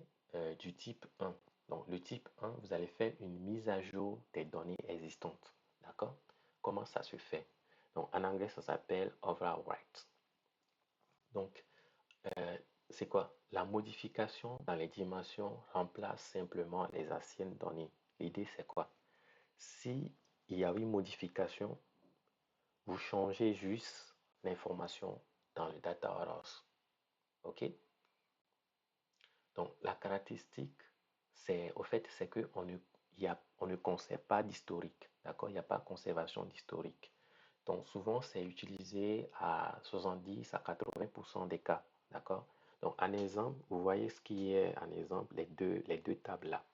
du type 1. Donc, le type 1, vous allez faire une mise à jour des données existantes. D'accord? Comment ça se fait? Donc, en anglais, ça s'appelle overwrite. Donc, euh, c'est quoi? La modification dans les dimensions remplace simplement les anciennes données. L'idée, c'est quoi? Si il y a une modification, vous changez juste l'information dans le data warehouse. OK? Donc, la caractéristique, c'est au fait, c'est qu'on ne, on ne conserve pas d'historique. D'accord? Il n'y a pas de conservation d'historique. Donc, souvent, c'est utilisé à 70 à 80% des cas. D'accord? Donc, un exemple, vous voyez ce qui est un exemple, les deux tables là.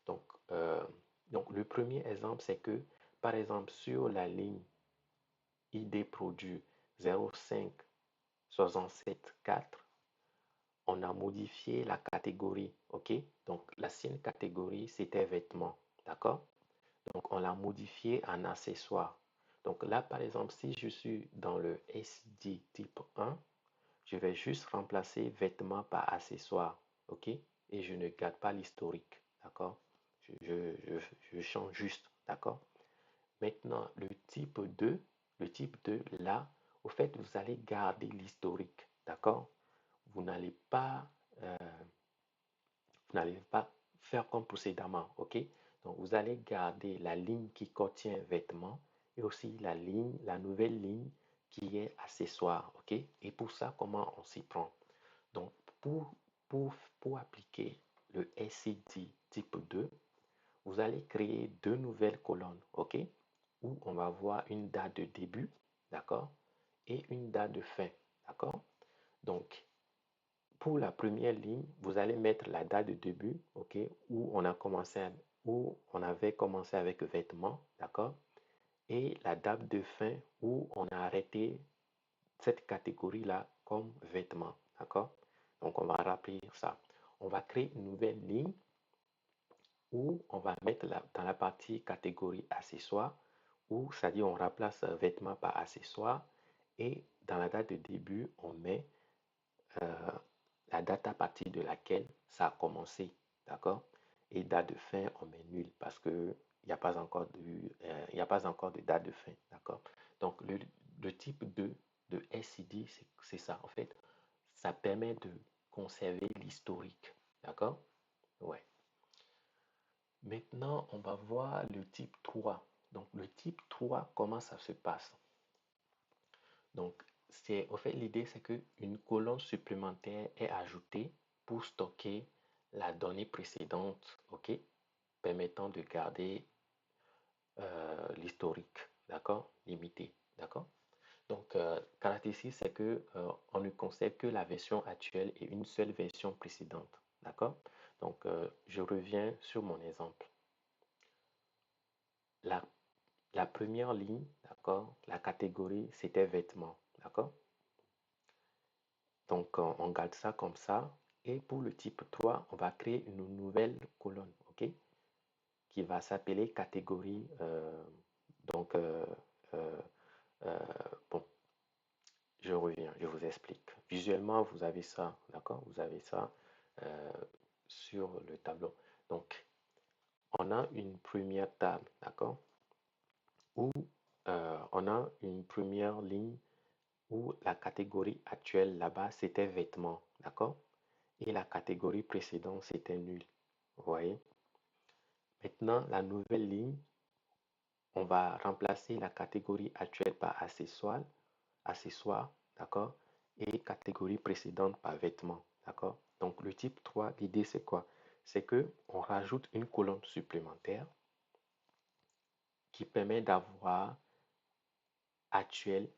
Donc, euh, donc, le premier exemple, c'est que, par exemple, sur la ligne ID produit 05 67 4, on a modifié la catégorie, ok? Donc, l'ancienne catégorie, c'était vêtements, d'accord? Donc, on l'a modifié en accessoire. Donc, là, par exemple, si je suis dans le SD type 1, je vais juste remplacer vêtements par accessoire, ok? Et je ne garde pas l'historique, d'accord? Je change juste, d'accord? Maintenant, le type 2, là, au fait, vous allez garder l'historique, d'accord? Vous n'allez pas euh, vous n'allez pas faire comme précédemment, ok? Donc, vous allez garder la ligne qui contient vêtements et aussi la ligne, la nouvelle ligne qui est accessoire, ok? Et pour ça, comment on s'y prend? Donc, pour, pour appliquer le SCD type 2, vous allez créer deux nouvelles colonnes, ok? Où on va voir une date de début, d'accord? Et une date de fin, d'accord? Donc, pour la première ligne, vous allez mettre la date de début, ok, où on avait commencé avec vêtements, d'accord, et la date de fin où on a arrêté cette catégorie-là comme vêtements, d'accord. Donc on va rappeler ça. On va créer une nouvelle ligne où on va mettre dans la partie catégorie accessoires, où c'est-à-dire on remplace vêtements par accessoires, et dans la date de début, on met euh, la date à partir de laquelle ça a commencé, d'accord? Et date de fin, on met nul parce que il n'y a pas encore il a pas encore de date de fin, d'accord? Donc, le type 2 de SCD, c'est ça. En fait, ça permet de conserver l'historique, d'accord? Ouais. Maintenant, on va voir le type 3. Donc, le type 3, comment ça se passe? Donc, au fait, l'idée, c'est qu'une colonne supplémentaire est ajoutée pour stocker la donnée précédente, OK, permettant de garder l'historique, d'accord, limité, d'accord. Donc, caractéristique, c'est que on ne conserve que la version actuelle et une seule version précédente, d'accord. Donc, je reviens sur mon exemple. La, la première ligne, d'accord, la catégorie, c'était vêtements, d'accord. Donc, on garde ça comme ça. Et pour le type 3, on va créer une nouvelle colonne, OK, qui va s'appeler catégorie. Donc, euh, euh, bon, je reviens, je vous explique. Visuellement, vous avez ça, d'accord? Vous avez ça euh, sur le tableau. Donc, on a une première table, d'accord? Où on a une première ligne où la catégorie actuelle là-bas, c'était vêtements, d'accord? Et la catégorie précédente, c'était nul. Vous voyez? Maintenant, la nouvelle ligne, on va remplacer la catégorie actuelle par accessoire, d'accord? Et catégorie précédente par vêtements, d'accord? Donc, le type 3, l'idée, c'est quoi? C'est que on rajoute une colonne supplémentaire qui permet d'avoir actuelle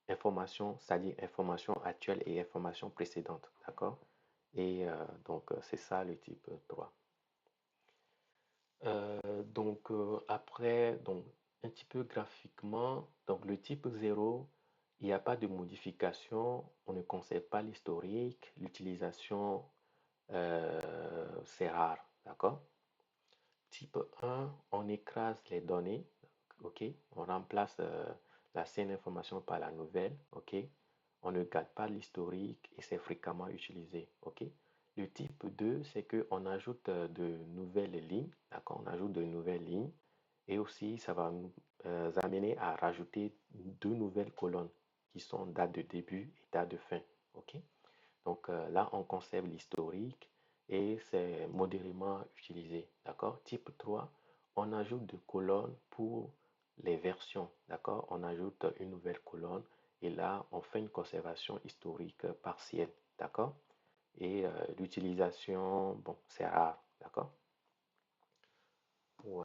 information, c'est-à-dire information actuelle et information précédente, d'accord? Et c'est ça le type 3. Après, donc, un petit peu graphiquement, donc le type 0, il n'y a pas de modification, on ne conserve pas l'historique, l'utilisation, c'est rare, d'accord? Type 1, on écrase les données, ok? On remplace l'ancienne information par la nouvelle, ok? On ne garde pas l'historique et c'est fréquemment utilisé, ok? Le type 2, c'est qu'on ajoute de nouvelles lignes, d'accord? On ajoute de nouvelles lignes et aussi ça va nous amener à rajouter deux nouvelles colonnes qui sont date de début et date de fin, ok? Donc là, on conserve l'historique et c'est modérément utilisé. D'accord? Type 3, on ajoute des colonnes pour les versions. D'accord? On ajoute une nouvelle colonne et là, on fait une conservation historique partielle. D'accord? Et l'utilisation, bon, c'est rare. D'accord? Ouais.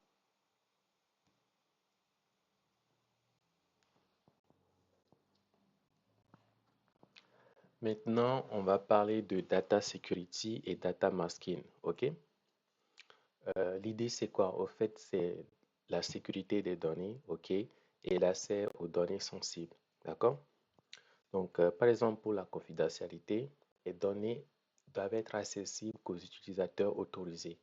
Maintenant, on va parler de data security et data masking. OK? L'idée, c'est quoi? Au fait, c'est la sécurité des données, OK, et l'accès aux données sensibles. D'accord? Donc, par exemple, pour la confidentialité, les données doivent être accessibles qu'aux utilisateurs autorisés.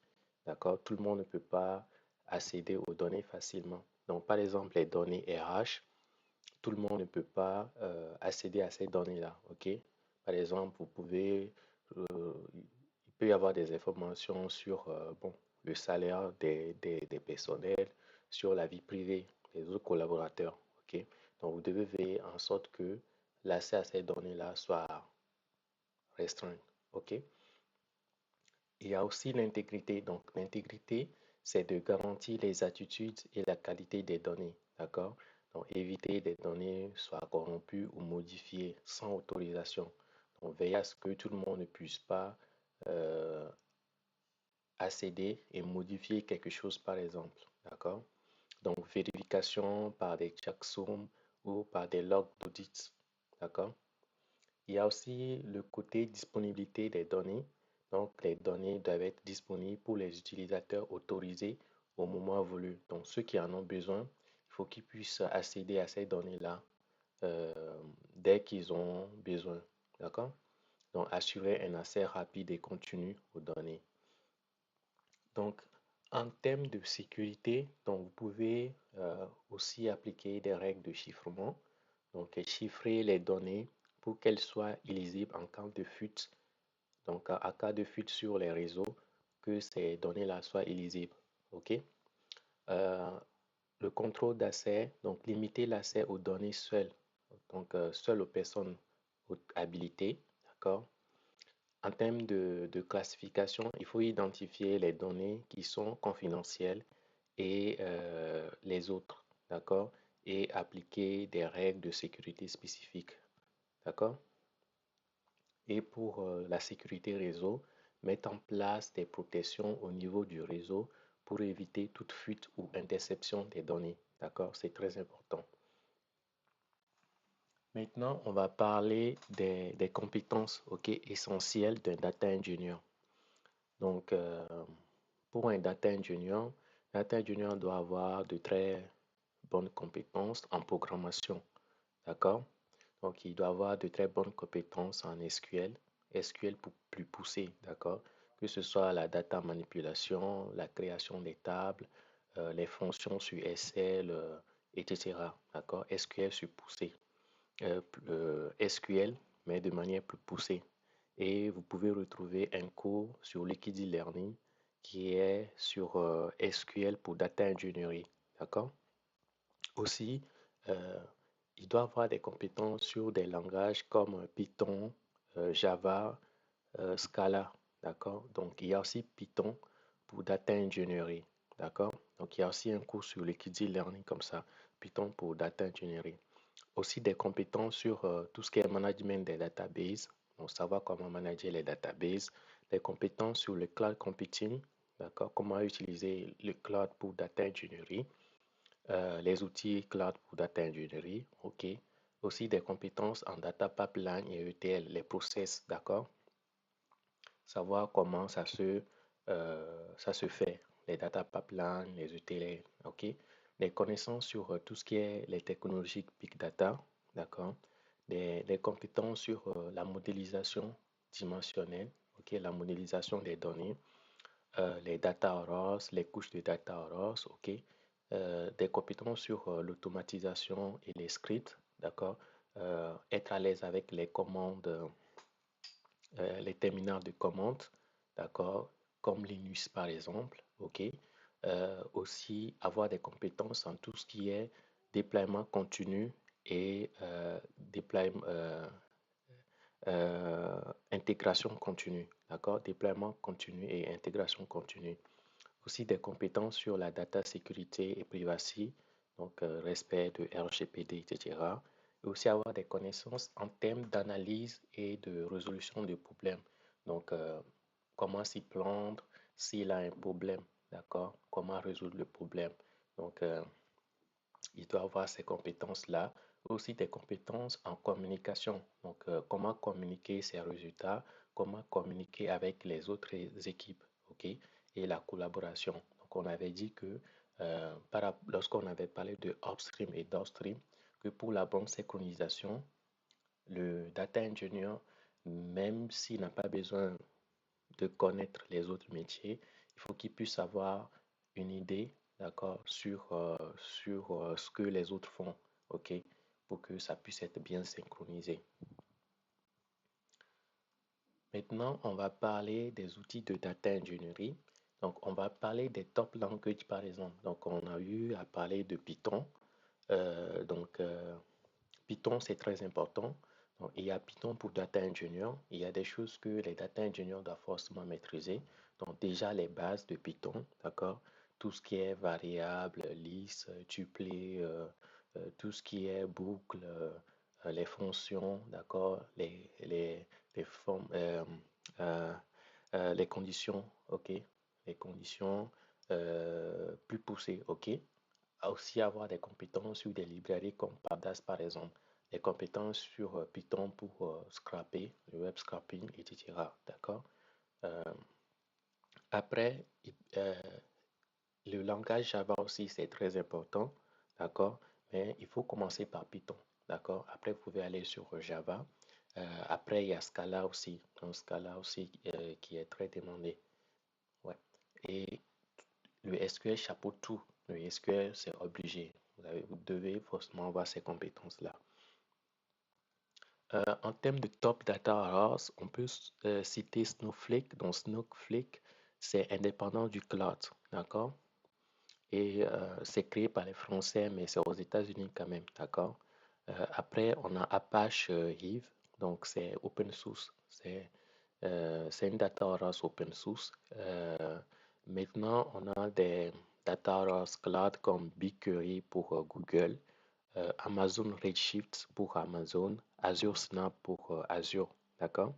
D'accord? Tout le monde ne peut pas accéder aux données facilement. Donc, par exemple, les données RH, tout le monde ne peut pas accéder à ces données-là. OK? Par exemple, il peut y avoir des informations sur bon, le salaire des personnels, sur la vie privée des autres collaborateurs. OK? Donc, vous devez veiller en sorte que l'accès à ces données-là soit restreint. OK? Il y a aussi l'intégrité. Donc, l'intégrité, c'est de garantir les attitudes et la qualité des données. D'accord? Donc, éviter des données soient corrompues ou modifiées sans autorisation. Donc, veiller à ce que tout le monde ne puisse pas euh, accéder et modifier quelque chose, par exemple. D'accord? Donc, vérification par des checksums ou par des logs d'audit. D'accord? Il y a aussi le côté disponibilité des données. Donc, les données doivent être disponibles pour les utilisateurs autorisés au moment voulu. Donc, ceux qui en ont besoin, il faut qu'ils puissent accéder à ces données-là dès qu'ils ont besoin. D'accord? Donc, assurer un accès rapide et continu aux données. Donc, en termes de sécurité, donc vous pouvez aussi appliquer des règles de chiffrement. Donc, chiffrer les données pour qu'elles soient illisibles en cas de fuite. Donc, à cas de fuite sur les réseaux, que ces données-là soient illisibles. OK? Euh, le contrôle d'accès, donc limiter l'accès aux données seules. Donc, seules aux personnes habilitées. D'accord? En termes de classification, il faut identifier les données qui sont confidentielles et les autres, d'accord? Et appliquer des règles de sécurité spécifiques, d'accord? Et pour la sécurité réseau, mettre en place des protections au niveau du réseau pour éviter toute fuite ou interception des données, d'accord? C'est très important. Maintenant, on va parler des compétences, ok, essentielles d'un data engineer. Donc, pour un data engineer doit avoir de très bonnes compétences en programmation. D'accord? Donc, il doit avoir de très bonnes compétences en SQL, SQL pour plus poussé, d'accord? Que ce soit la data manipulation, la création des tables, les fonctions sur SL, etc. D'accord? SQL sur poussé. SQL, mais de manière plus poussée. Et vous pouvez retrouver un cours sur Liquidity Learning qui est sur SQL pour Data Engineering. D'accord? Aussi, euh, il doit avoir des compétences sur des langages comme Python, Java, Scala. D'accord? Donc, il y a aussi Python pour Data Engineering. D'accord? Donc, il y a aussi un cours sur Liquidity Learning comme ça. Python pour Data Engineering. Aussi des compétences sur tout ce qui est management des databases, donc savoir comment manager les databases, des compétences sur le cloud computing, d'accord, comment utiliser le cloud pour data engineering, les outils cloud pour data engineering, ok. Aussi des compétences en data pipeline et ETL, les process, d'accord, savoir comment ça se fait, les data pipelines, les ETL, ok. Des connaissances sur tout ce qui est les technologies big data, d'accord. Des compétences sur la modélisation dimensionnelle, ok, la modélisation des données, les data rows, les couches de data rows, ok. des compétences sur l'automatisation et les scripts, d'accord? Être à l'aise avec les commandes, les terminaux de commandes, d'accord? Comme Linux par exemple, ok? Aussi avoir des compétences en tout ce qui est déploiement continu et euh, intégration continue, d'accord? Déploiement continu et intégration continue. Aussi des compétences sur la data sécurité et privacy, donc respect de RGPD, etc. Et aussi avoir des connaissances en termes d'analyse et de résolution de problèmes. Donc, comment s'y prendre s'il a un problème, d'accord? Comment résoudre le problème. Donc, il doit avoir ces compétences-là. Aussi des compétences en communication. Donc, comment communiquer ses résultats, comment communiquer avec les autres équipes, ok? Et la collaboration. Donc, on avait dit que lorsqu'on avait parlé de upstream et downstream, que pour la bonne synchronisation, le data engineer, même s'il n'a pas besoin de connaître les autres métiers, il faut qu'il puisse avoir une idée, d'accord, sur ce que les autres font, ok, pour que ça puisse être bien synchronisé. Maintenant, on va parler des outils de data engineering. Donc, on va parler des top languages, par exemple. Donc, on a eu à parler de Python. Donc, Python, c'est très important. Donc, il y a Python pour data engineer. Il y a des choses que les data engineers doivent forcément maîtriser. Donc, déjà, les bases de Python, d'accord? Tout ce qui est variable, liste, tuplé, tout ce qui est boucle, les fonctions, d'accord? Les formes, euh, les conditions, ok? Les conditions plus poussées, ok? Aussi avoir des compétences sur des librairies comme Pandas par exemple, des compétences sur Python pour scraper, le web scraping, etc. D'accord? Euh, Après, le langage Java aussi, c'est très important. D'accord? Mais il faut commencer par Python. D'accord? Après, vous pouvez aller sur Java. Après, il y a Scala aussi. Donc, Scala aussi qui est très demandé. Ouais. Et le SQL chapeaute tout. Le SQL, c'est obligé. Vous devez forcément avoir ces compétences-là. En termes de top data warehouse, on peut citer Snowflake. Donc, Snowflake, c'est indépendant du cloud. D'accord? Et c'est créé par les Français, mais c'est aux États-Unis quand même. D'accord? Après, on a Apache Hive. Donc, c'est open source. C'est une data warehouse open source. Maintenant, on a des data warehouse cloud comme BigQuery pour Google, Amazon Redshift pour Amazon, Azure Snap pour Azure. D'accord?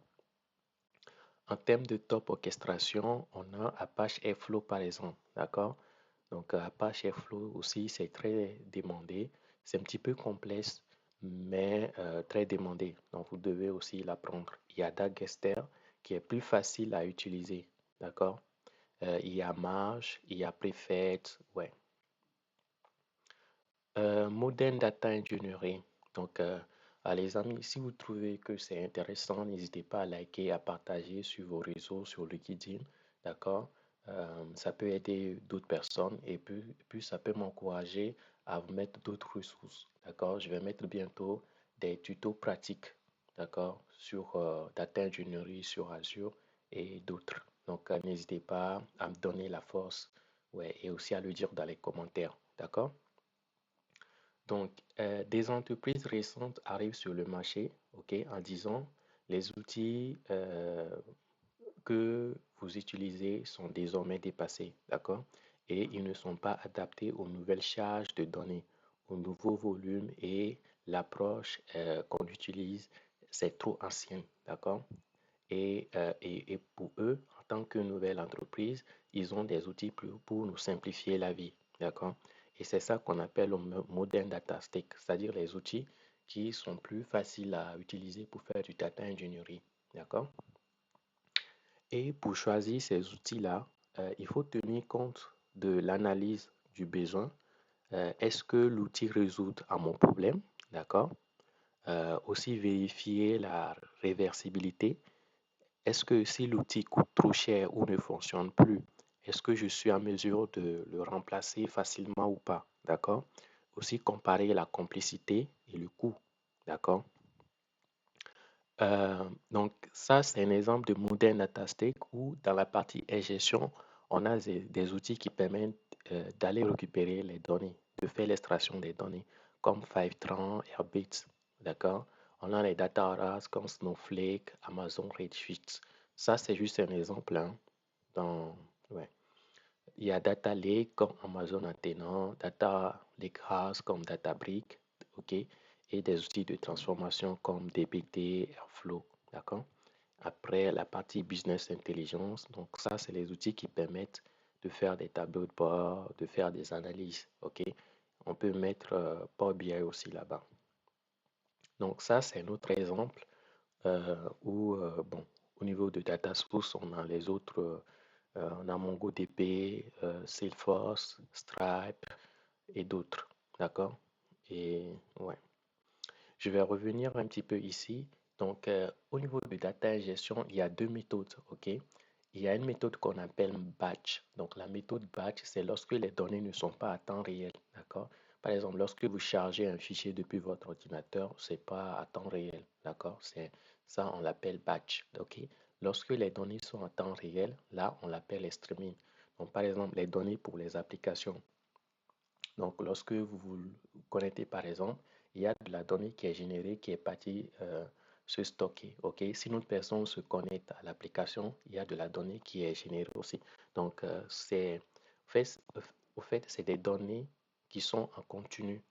En termes de top orchestration, on a Apache Airflow par exemple. D'accord? Donc, Apache Airflow aussi, c'est très demandé. C'est un petit peu complexe, mais très demandé. Donc, vous devez aussi l'apprendre. Il y a Dagester qui est plus facile à utiliser. D'accord? Il y a Marge, il y a Prefect. Ouais. Modern Data Engineering. Donc, les amis, si vous trouvez que c'est intéressant, n'hésitez pas à liker, à partager sur vos réseaux, sur LinkedIn. D'accord? Ça peut aider d'autres personnes et puis ça peut m'encourager à vous mettre d'autres ressources. D'accord? Je vais mettre bientôt des tutos pratiques. D'accord? Sur Data Engineering, sur Azure et d'autres. Donc, n'hésitez pas à me donner la force, ouais, et aussi à le dire dans les commentaires. D'accord? Donc, des entreprises récentes arrivent sur le marché, ok, en disant les outils que vous utilisez sont désormais dépassés, d'accord, et ils ne sont pas adaptés aux nouvelles charges de données, aux nouveaux volumes et l'approche qu'on utilise, c'est trop ancien, d'accord. Et pour eux, en tant que nouvelle entreprise, ils ont des outils pour nous simplifier la vie. D'accord? Et c'est ça qu'on appelle le modern data stack, c'est-à-dire les outils qui sont plus faciles à utiliser pour faire du data engineering. D'accord? Et pour choisir ces outils-là, il faut tenir compte de l'analyse du besoin. Est-ce que l'outil résout à mon problème? D'accord? Aussi vérifier la réversibilité. Est-ce que si l'outil coûte trop cher ou ne fonctionne plus, est-ce que je suis en mesure de le remplacer facilement ou pas, d'accord? Aussi comparer la complicité et le coût, d'accord? Donc ça, c'est un exemple de Modern Data Stake où dans la partie gestion, on a des outils qui permettent d'aller récupérer les données, de faire l'extraction des données, comme Fivetran, Airbit, d'accord? On a les data warehouse comme Snowflake, Amazon Redshift. Ça, c'est juste un exemple, hein, ouais. Il y a Data Lake comme Amazon Athena, Data Lakehouse comme Databricks, ok, et des outils de transformation comme DBT, Airflow, d'accord. Après, la partie Business Intelligence, donc ça, c'est les outils qui permettent de faire des tableaux de bord, de faire des analyses, ok. On peut mettre Power BI aussi là-bas. Donc ça, c'est un autre exemple où, bon, au niveau de Data Source, on a les autres. On a MongoDB, Salesforce, Stripe et d'autres. D'accord? Et ouais, je vais revenir un petit peu ici. Donc, au niveau de data ingestion, il y a deux méthodes. OK? Il y a une méthode qu'on appelle batch. Donc, la méthode batch, c'est lorsque les données ne sont pas à temps réel. D'accord? Par exemple, lorsque vous chargez un fichier depuis votre ordinateur, c'est pas à temps réel. D'accord? C'est ça, on l'appelle batch. OK? Lorsque les données sont à temps réel, là, on l'appelle streaming. Donc, par exemple, les données pour les applications. Donc, lorsque vous vous connectez, par exemple, il y a de la donnée qui est générée, qui est partie se stocker. OK? Si une autre personne se connecte à l'application, il y a de la donnée qui est générée aussi. Donc, fait, au fait, c'est des données qui sont en continu.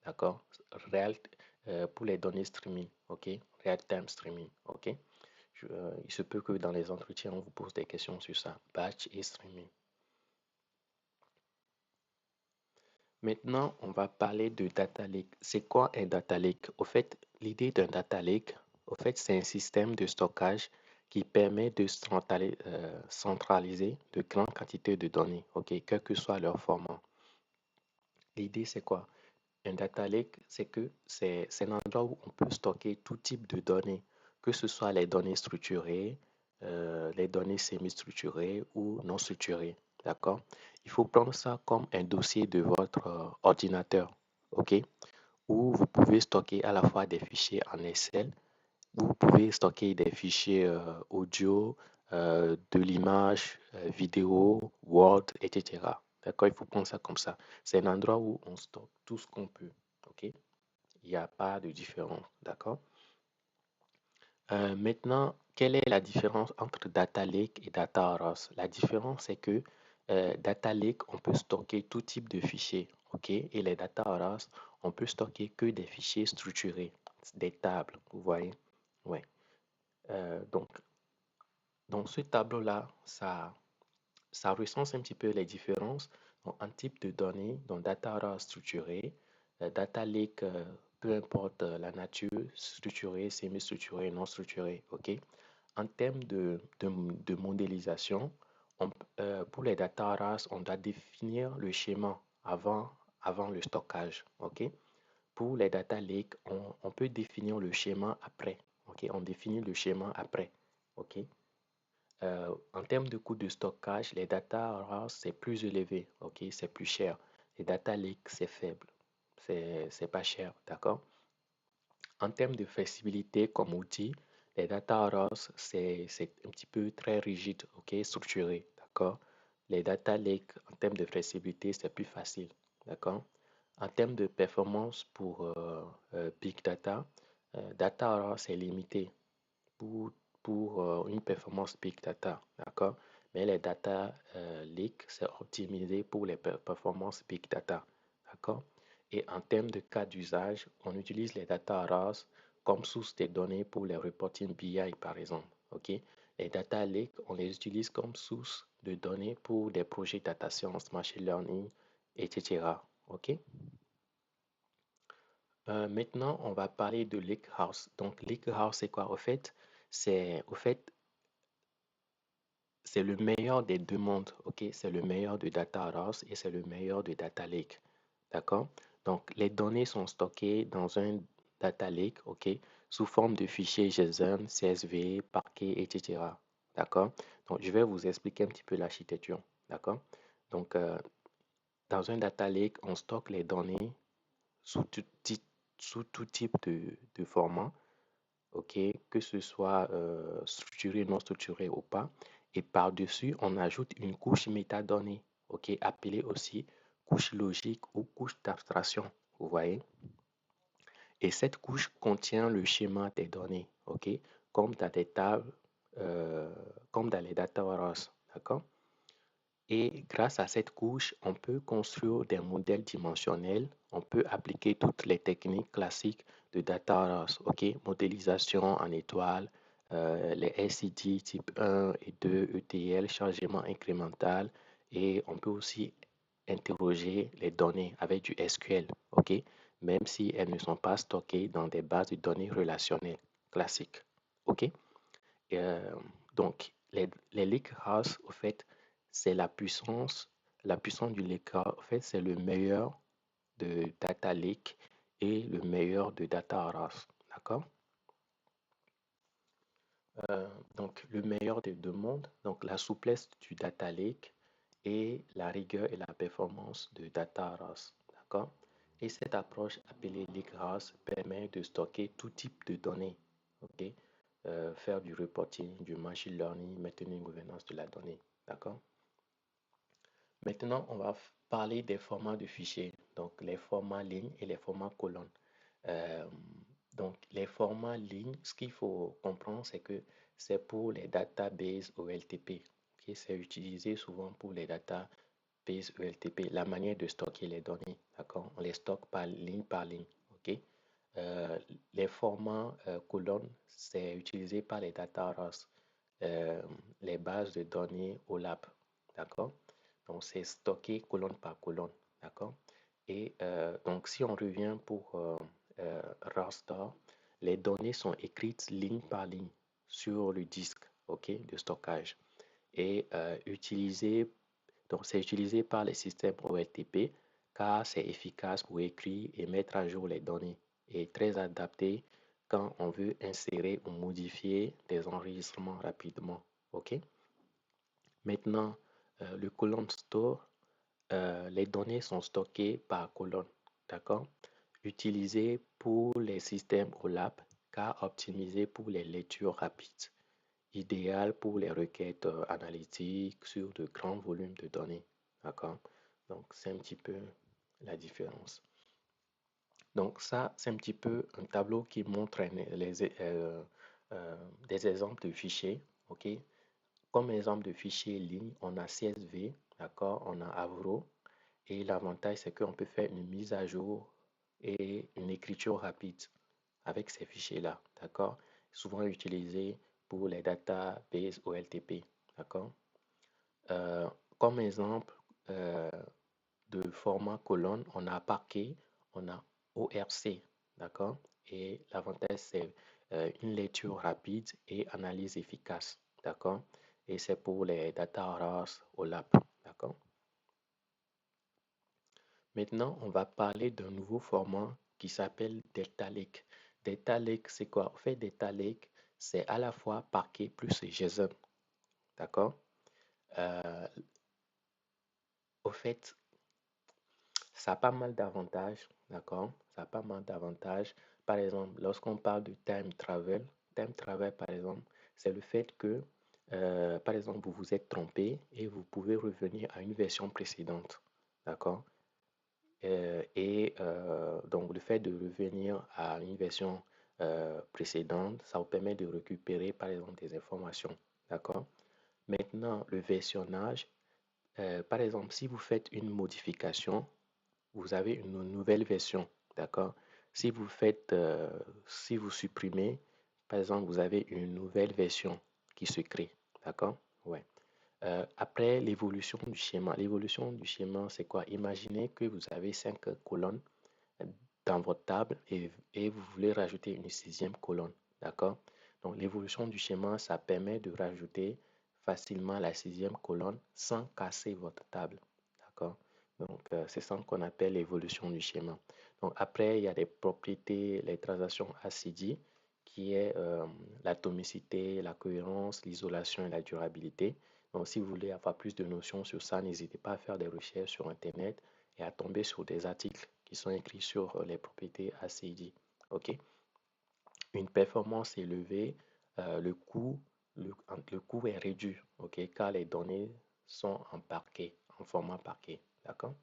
D'accord? Real, pour les données streaming. OK? Real-time streaming. OK? Il se peut que dans les entretiens, on vous pose des questions sur ça. Batch et streaming. Maintenant, on va parler de data lake. C'est quoi un data lake? Au fait, l'idée d'un data lake, au fait, c'est un système de stockage qui permet de centraliser de grandes quantités de données, ok, quel que soit leur format. L'idée, c'est quoi? Un data lake, c'est un endroit où on peut stocker tout type de données, que ce soit les données structurées, les données semi-structurées ou non structurées. D'accord? Il faut prendre ça comme un dossier de votre ordinateur, OK? Où vous pouvez stocker à la fois des fichiers en Excel, où vous pouvez stocker des fichiers audio, de l'image, vidéo, Word, etc. D'accord? Il faut prendre ça comme ça. C'est un endroit où on stocke tout ce qu'on peut. OK? Il n'y a pas de différence. D'accord? Maintenant, quelle est la différence entre Data Lake et Data Warehouse? La différence, c'est que Data Lake, on peut stocker tout type de fichiers. OK? Et les Data Warehouse, on peut stocker que des fichiers structurés, des tables. Vous voyez? Ouais. Donc, dans ce tableau-là, ça recense un petit peu les différences en type de données, donc data raw structuré, data lake, peu importe la nature, structuré, semi-structuré, non structuré, ok? En termes de modélisation, pour les data raw, on doit définir le schéma avant le stockage, ok? Pour les data lake, on peut définir le schéma après, ok? On définit le schéma après, ok? En termes de coût de stockage, les data warehouse, c'est plus élevé, ok, c'est plus cher. Les data lake, c'est faible, c'est pas cher, d'accord? En termes de flexibilité comme outil, les data warehouse, c'est un petit peu très rigide, ok, structuré, d'accord? Les data lake, en termes de flexibilité, c'est plus facile, d'accord? En termes de performance pour Big Data, data warehouse, c'est limité pour, pour une performance Big Data, d'accord? Mais les data lake, c'est optimisé pour les performances Big Data, d'accord? Et en termes de cas d'usage, on utilise les data warehouse comme source de données pour les reporting BI, par exemple, ok? Les data lake, on les utilise comme source de données pour des projets data science, machine learning, etc., ok? Maintenant, on va parler de Lakehouse. Donc, Lakehouse, c'est quoi? Au fait, c'est le meilleur des deux mondes, ok? C'est le meilleur de Data Warehouse et c'est le meilleur de Data Lake, d'accord? Donc, les données sont stockées dans un Data Lake, ok? Sous forme de fichiers JSON, CSV, Parquet, etc., d'accord? Donc, je vais vous expliquer un petit peu l'architecture. D'accord? Donc, dans un data lake, on stocke les données sous sous tout type de format, ok, que ce soit structuré, non structuré ou pas. Et par-dessus, on ajoute une couche métadonnées, ok, appelée aussi couche logique ou couche d'abstraction, vous voyez. Et cette couche contient le schéma des données, ok, comme dans des tables, euh, comme dans les data warehouse, d'accord. Et grâce à cette couche, on peut construire des modèles dimensionnels. On peut appliquer toutes les techniques classiques de data warehouse, ok? Modélisation en étoile, les SID type 1 et 2, ETL, changement incrémental. Et on peut aussi interroger les données avec du SQL, ok? Même si elles ne sont pas stockées dans des bases de données relationnelles classiques, ok? Euh, donc, les lake house, au fait, c'est la puissance du lake house, au fait, c'est le meilleur de data lake et le meilleur de data warehouse. D'accord? Donc, le meilleur des deux mondes, donc la souplesse du data lake et la rigueur et la performance de data warehouse. D'accord? Et cette approche appelée lake house permet de stocker tout type de données. OK? Faire du reporting, du machine learning, maintenir une gouvernance de la donnée. D'accord? Maintenant, on va parler des formats de fichiers, donc les formats lignes et les formats colonnes. Euh, donc, les formats lignes, ce qu'il faut comprendre, c'est que c'est pour les databases OLTP. Ok. C'est utilisé souvent pour les databases OLTP, la manière de stocker les données. D'accord? On les stocke par ligne. Ok? Euh, les formats colonnes, c'est utilisé par les data warehouse, euh, les bases de données OLAP. D'accord? Donc, c'est stocké colonne par colonne. D'accord? Et donc, si on revient pour Rastor, les données sont écrites ligne par ligne sur le disque, ok, de stockage. Et donc c'est utilisé par les systèmes OLTP car c'est efficace pour écrire et mettre à jour les données et très adapté quand on veut insérer ou modifier des enregistrements rapidement. Ok? Maintenant, le column store, les données sont stockées par colonne, d'accord? Utilisé pour les systèmes OLAP car optimisé pour les lectures rapides, idéal pour les requêtes analytiques sur de grands volumes de données, d'accord? Donc, c'est un petit peu la différence. Donc, ça, c'est un petit peu un tableau qui montre des exemples de fichiers, ok? Comme exemple de fichier ligne, on a CSV, d'accord? On a Avro. Et l'avantage, c'est qu'on peut faire une mise à jour et une écriture rapide avec ces fichiers-là, d'accord? Souvent utilisés pour les databases OLTP, d'accord? Euh, Comme exemple euh, de format colonne, on a Parquet, on a ORC, d'accord? Et l'avantage, c'est une lecture rapide et analyse efficace, d'accord? Et c'est pour les data warehouse OLAP, d'accord? Maintenant, on va parler d'un nouveau format qui s'appelle Delta Lake. Delta Lake, c'est quoi? En fait, Delta Lake, c'est à la fois Parquet plus JSON, d'accord? Euh, Au fait, ça a pas mal d'avantages, d'accord? Ça a pas mal d'avantages. Par exemple, lorsqu'on parle de time travel, par exemple, c'est le fait que, par exemple, vous vous êtes trompé et vous pouvez revenir à une version précédente, d'accord? Donc, le fait de revenir à une version précédente, ça vous permet de récupérer, par exemple, des informations, d'accord? Maintenant, le versionnage, par exemple, si vous faites une modification, vous avez une nouvelle version, d'accord? Si vous faites, si vous supprimez, par exemple, vous avez une nouvelle version qui se crée, d'accord? Ouais. Après l'évolution du schéma. L'évolution du schéma, c'est quoi? Imaginez que vous avez cinq colonnes dans votre table et vous voulez rajouter une sixième colonne, d'accord? Donc, l'évolution du schéma, ça permet de rajouter facilement la sixième colonne sans casser votre table, d'accord? Donc, c'est ça qu'on appelle l'évolution du schéma. Donc, après, il y a des propriétés, les transactions ACD, qui est l'atomicité, la cohérence, l'isolation et la durabilité. Donc, si vous voulez avoir plus de notions sur ça, n'hésitez pas à faire des recherches sur Internet et à tomber sur des articles qui sont écrits sur les propriétés ACID. OK? Une performance élevée, le coût, le coût est réduit, OK, car les données sont en parquet, en format parquet. D'accord?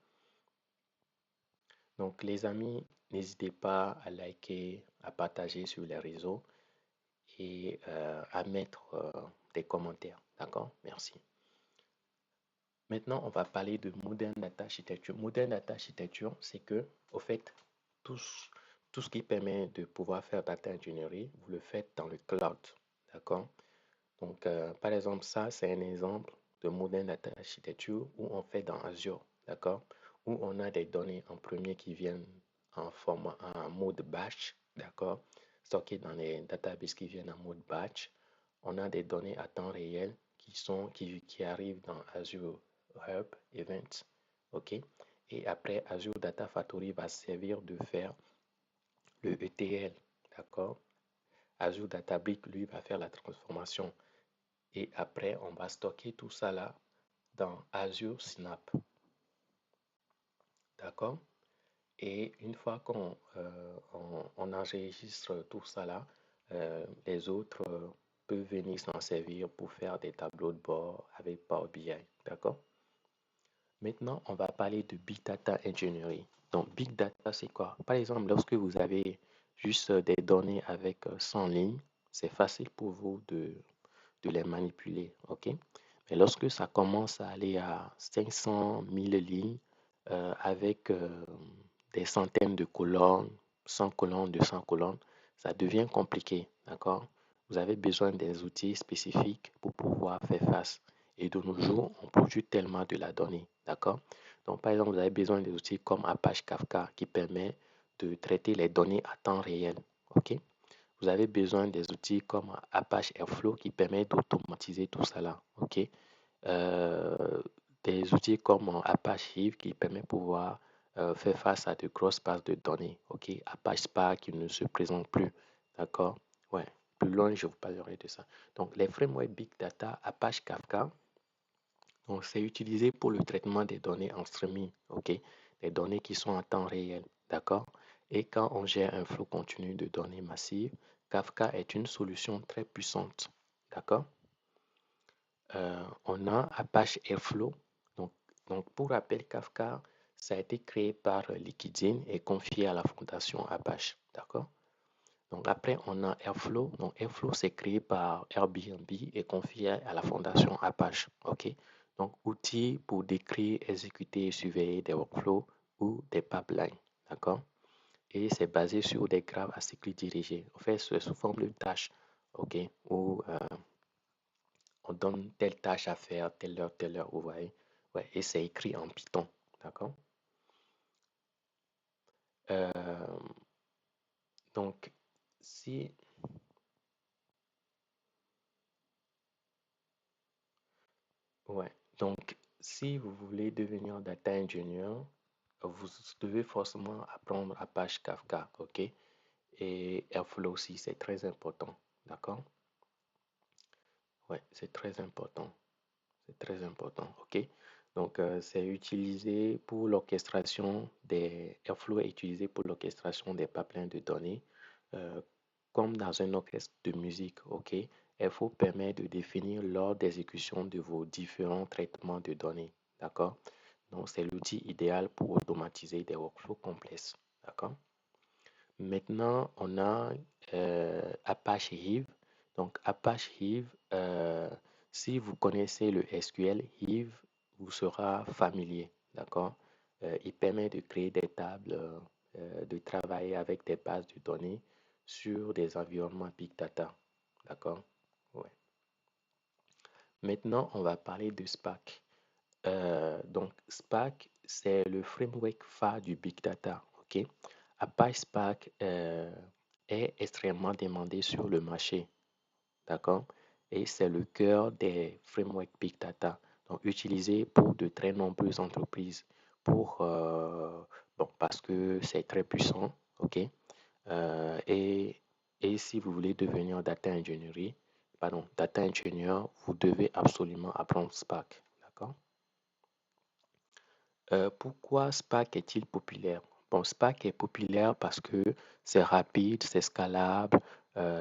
Donc, les amis, n'hésitez pas à liker, à partager sur les réseaux et à mettre des commentaires. D'accord? Merci. Maintenant, on va parler de Modern Data Architecture. Modern Data Architecture, c'est que, au fait, tout, tout ce qui permet de pouvoir faire data engineering, vous le faites dans le cloud. D'accord? Donc, par exemple, ça, c'est un exemple de Modern Data Architecture où on fait dans Azure. D'accord? Où on a des données en premier qui viennent en format, en mode batch. D'accord? Stockées dans les databases qui viennent en mode batch. On a des données à temps réel qui arrivent dans Azure Hub Events. OK? Et après, Azure Data Factory va servir de faire le ETL. D'accord? Azure Databricks, lui, va faire la transformation. Et après, on va stocker tout ça là dans Azure Synapse. D'accord? Et une fois qu'on enregistre tout ça là, les autres peuvent venir s'en servir pour faire des tableaux de bord avec Power BI. D'accord? Maintenant, on va parler de Big Data Engineering. Donc, Big Data, c'est quoi? Par exemple, lorsque vous avez juste des données avec 100 lignes, c'est facile pour vous de les manipuler. OK? Mais lorsque ça commence à aller à 500 000 lignes avec des centaines de colonnes, 100 colonnes, 200 colonnes, ça devient compliqué. D'accord? Vous avez besoin des outils spécifiques pour pouvoir faire face. Et de nos jours, on produit tellement de la donnée. D'accord? Donc, par exemple, vous avez besoin des outils comme Apache Kafka qui permet de traiter les données à temps réel. OK? Vous avez besoin des outils comme Apache Airflow qui permet d'automatiser tout ça là. OK? Euh, des outils comme Apache Hive qui permet de pouvoir faire face à de grosses bases de données. OK? Apache Spark qui ne se présente plus. D'accord? Ouais. Plus loin, je vous parlerai de ça. Donc, les frameworks Big Data, Apache Kafka, donc c'est utilisé pour le traitement des données en streaming. OK? Les données qui sont en temps réel. D'accord? Et quand on gère un flux continu de données massives, Kafka est une solution très puissante. D'accord? On a Apache Airflow. Donc, pour rappel, Kafka, ça a été créé par Liquidine et confié à la fondation Apache. D'accord? Donc, après, on a Airflow. Donc, Airflow, c'est créé par Airbnb et confié à la fondation Apache. OK? Donc, outil pour décrire, exécuter et surveiller des workflows ou des pipelines. D'accord? Et c'est basé sur des graphes à cycle dirigé. En fait, c'est sous forme de tâches. OK? Où on donne telle tâche à faire, telle heure, vous voyez. Ouais, et c'est écrit en Python. D'accord? Euh, donc, si, ouais, donc, si vous voulez devenir data engineer, vous devez forcément apprendre Apache Kafka, ok? Et Airflow aussi, c'est très important, d'accord? Ouais, c'est très important. C'est très important, ok? Donc, c'est utilisé pour l'orchestration des... Airflow est utilisé pour l'orchestration des pipelines de données, euh, comme dans un orchestre de musique, ok? Airflow permet de définir l'ordre d'exécution de vos différents traitements de données, d'accord? Donc, c'est l'outil idéal pour automatiser des workflows complexes, d'accord? Maintenant, on a Apache Hive. Donc, Apache Hive, si vous connaissez le SQL, Hive vous sera familier, d'accord? Il permet de créer des tables, de travailler avec des bases de données sur des environnements Big Data, d'accord? Ouais. Maintenant, on va parler de Spark. Donc, Spark, c'est le framework phare du Big Data, ok? Apache Spark est extrêmement demandé sur le marché, d'accord? Et c'est le cœur des frameworks Big Data, donc utilisé pour de très nombreuses entreprises, pour, bon, parce que c'est très puissant, ok? Euh, et, et si vous voulez devenir data engineering, pardon, data ingénieur, vous devez absolument apprendre Spark. D'accord? Pourquoi Spark est-il populaire? Bon, Spark est populaire parce que c'est rapide, c'est scalable,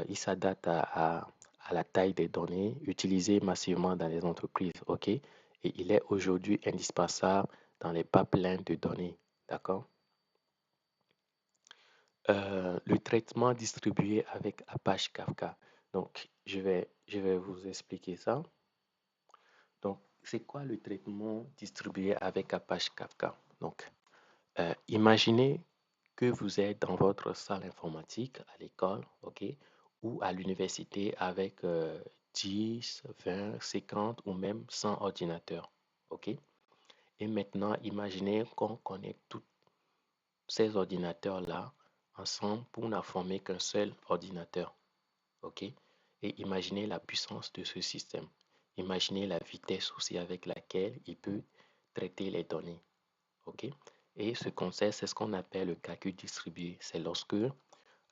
il s'adapte à la taille des données utilisées massivement dans les entreprises, ok? Et il est aujourd'hui indispensable dans les pipelines de données, d'accord? Le traitement distribué avec Apache Kafka. Donc, je vais vous expliquer ça. Donc, c'est quoi le traitement distribué avec Apache Kafka? Donc, imaginez que vous êtes dans votre salle informatique à l'école, ok, ou à l'université avec 10, 20, 50 ou même 100 ordinateurs, ok. Et maintenant, imaginez qu'on connecte tous ces ordinateurs-là ensemble pour n'a former qu'un seul ordinateur, ok. Et imaginez la puissance de ce système. Imaginez la vitesse aussi avec laquelle il peut traiter les données. OK? Et ce concept, c'est ce qu'on appelle le calcul distribué. C'est lorsque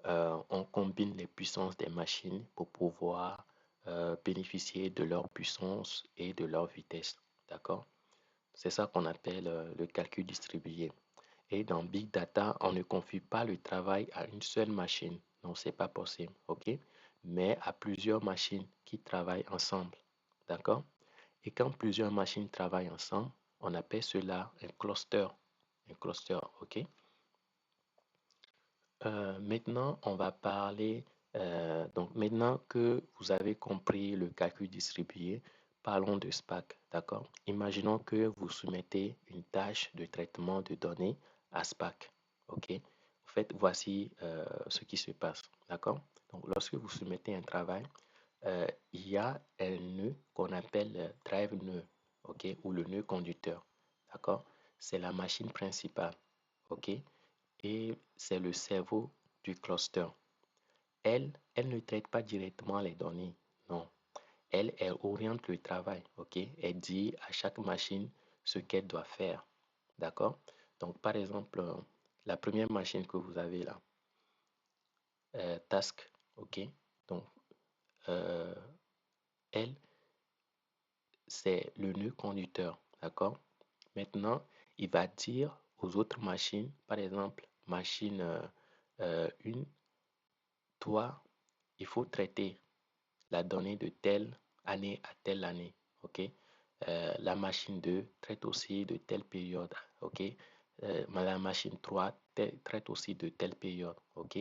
on combine les puissances des machines pour pouvoir bénéficier de leur puissance et de leur vitesse. D'accord? C'est ça qu'on appelle le calcul distribué. Et dans Big Data, on ne confie pas le travail à une seule machine. Non, c'est pas possible. OK? Mais à plusieurs machines qui travaillent ensemble. D'accord? Et quand plusieurs machines travaillent ensemble, on appelle cela un cluster. Un cluster, OK? Maintenant, on va parler, donc maintenant que vous avez compris le calcul distribué, parlons de Spark, d'accord? Imaginons que vous soumettez une tâche de traitement de données à Spark, OK? En fait, voici ce qui se passe, d'accord? Donc, lorsque vous soumettez un travail, il y a un nœud qu'on appelle drive nœud, OK? Ou le nœud conducteur, d'accord? C'est la machine principale, OK? Et c'est le cerveau du cluster. Elle ne traite pas directement les données, non. Elle oriente le travail, ok? Elle dit à chaque machine ce qu'elle doit faire, d'accord? Donc, par exemple, la première machine que vous avez là, task, ok? Donc, euh, elle, c'est le nœud conducteur, d'accord? Maintenant, il va dire aux autres machines, par exemple, machine 1, toi, il faut traiter la donnée de telle année à telle année. OK? La machine 2 traite aussi de telle période. OK? La machine 3 traite aussi de telle période. OK?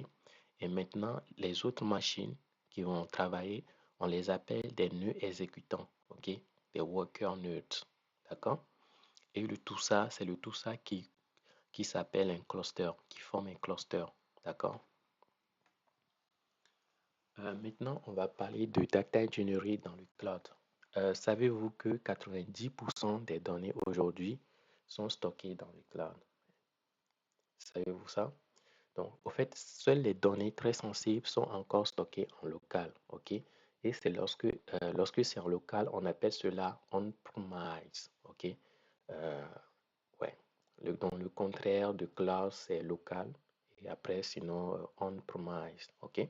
Et maintenant, les autres machines qui vont travailler, on les appelle des nœuds exécutants. OK? Des worker nodes. D'accord? Et le tout ça, c'est le tout ça qui s'appelle un cluster, qui forme un cluster. D'accord? Maintenant, on va parler de data engineering dans le cloud. Savez-vous que 90% des données aujourd'hui sont stockées dans le cloud? Savez-vous ça? Donc, au fait, seules les données très sensibles sont encore stockées en local, ok? Et c'est lorsque c'est en local, on appelle cela on-premise, ok? Euh, ouais. Donc, le contraire de cloud, c'est local. Et après, sinon, on-premise, ok?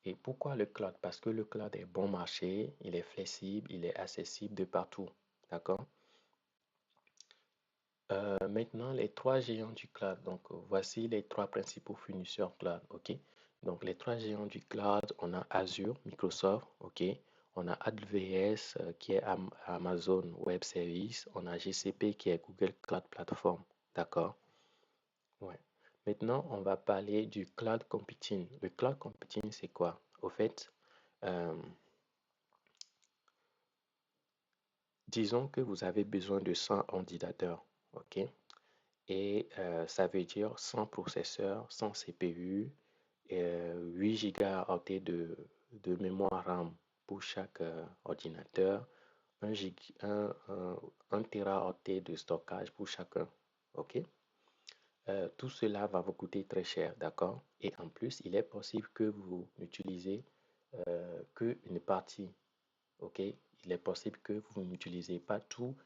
Et pourquoi le cloud? Parce que le cloud est bon marché, il est flexible, il est accessible de partout. D'accord? Maintenant, les trois géants du cloud. Donc, voici les trois principaux fournisseurs cloud. OK? Donc, les trois géants du cloud, on a Azure, Microsoft. OK? On a AWS, qui est Amazon Web Service. On a GCP, qui est Google Cloud Platform. D'accord? Ouais. Maintenant, on va parler du cloud computing. Le cloud computing, c'est quoi? Au fait, euh, disons que vous avez besoin de 100 ordinateurs, ok? Et ça veut dire 100 processeurs, 100 CPU, 8 gigaoctets de mémoire RAM pour chaque ordinateur, 1, teraoctet de stockage pour chacun, ok? Tout cela va vous coûter très cher, d'accord? Et en plus, il est possible que vous n'utilisez qu'une partie. OK? Il est possible que vous n'utilisez pas tout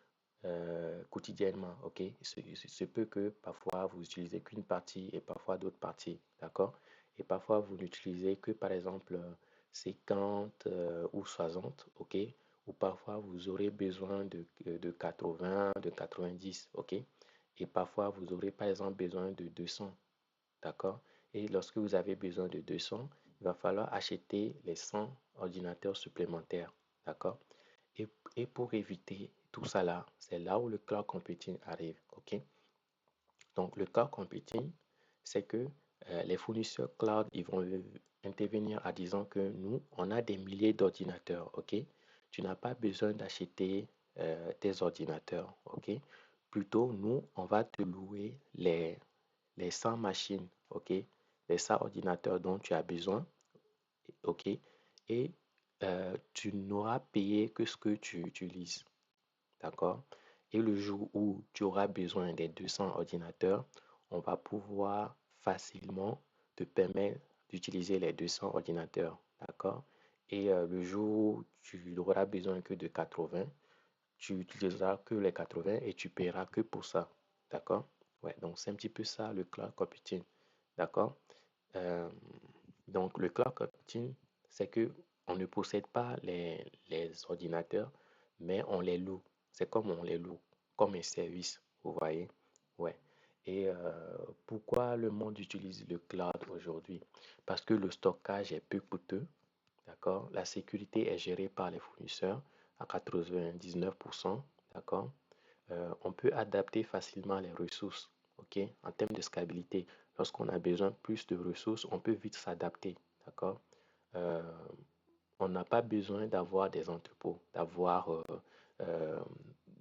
quotidiennement. OK? Il se peut que parfois vous utilisez qu'une partie et parfois d'autres parties. D'accord? Et parfois vous n'utilisez que par exemple 50 ou 60, ok? Ou parfois vous aurez besoin de 80, de 90, ok? Et parfois vous aurez par exemple besoin de 200, d'accord? Et lorsque vous avez besoin de 200, il va falloir acheter les 100 ordinateurs supplémentaires, d'accord? Et, et pour éviter tout ça là, c'est là où le cloud computing arrive, ok? Donc, le cloud computing, c'est que les fournisseurs cloud, ils vont intervenir en disant que nous, on a des milliers d'ordinateurs, ok? Tu n'as pas besoin d'acheter tes ordinateurs, ok? Plutôt, nous, on va te louer les 100 machines, ok? Les 100 ordinateurs dont tu as besoin, ok? Et tu n'auras payé que ce que tu utilises. D'accord? Et le jour où tu auras besoin des 200 ordinateurs, on va pouvoir facilement te permettre d'utiliser les 200 ordinateurs. D'accord? Et le jour où tu n'auras besoin que de 80, tu utiliseras que les 80 et tu paieras que pour ça. D'accord? Ouais, donc c'est un petit peu ça le cloud computing. D'accord? Euh, donc le cloud computing, c'est que on ne possède pas les ordinateurs, mais on les loue. C'est comme on les loue, comme un service, vous voyez? Ouais. Et pourquoi le monde utilise le cloud aujourd'hui? Parce que le stockage est peu coûteux, d'accord? La sécurité est gérée par les fournisseurs à 99%, d'accord? On peut adapter facilement les ressources, ok? En termes de scalabilité, lorsqu'on a besoin plus de ressources, on peut vite s'adapter, d'accord? Euh, on n'a pas besoin d'avoir des entrepôts, d'avoir euh,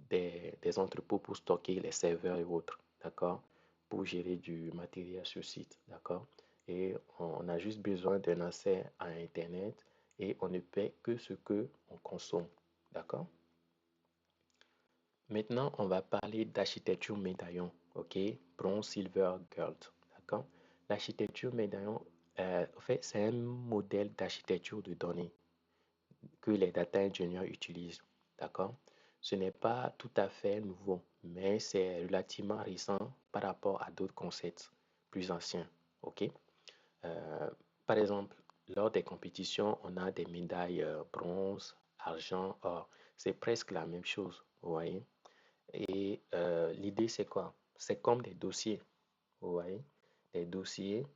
des entrepôts pour stocker les serveurs et autres, d'accord? Pour gérer du matériel sur site, d'accord? Et on a juste besoin d'un accès à Internet et on ne paie que ce que on consomme, d'accord? Maintenant, on va parler d'architecture médaillon, ok? Bronze, silver, gold, d'accord? L'architecture médaillon, en fait, c'est un modèle d'architecture de données que les data engineers utilisent, d'accord? Ce n'est pas tout à fait nouveau, mais c'est relativement récent par rapport à d'autres concepts plus anciens, ok? Euh, Par exemple, lors des compétitions, on a des médailles bronze, argent, or. C'est presque la même chose, vous voyez? Et l'idée, c'est quoi? C'est comme des dossiers, vous voyez? Des dossiers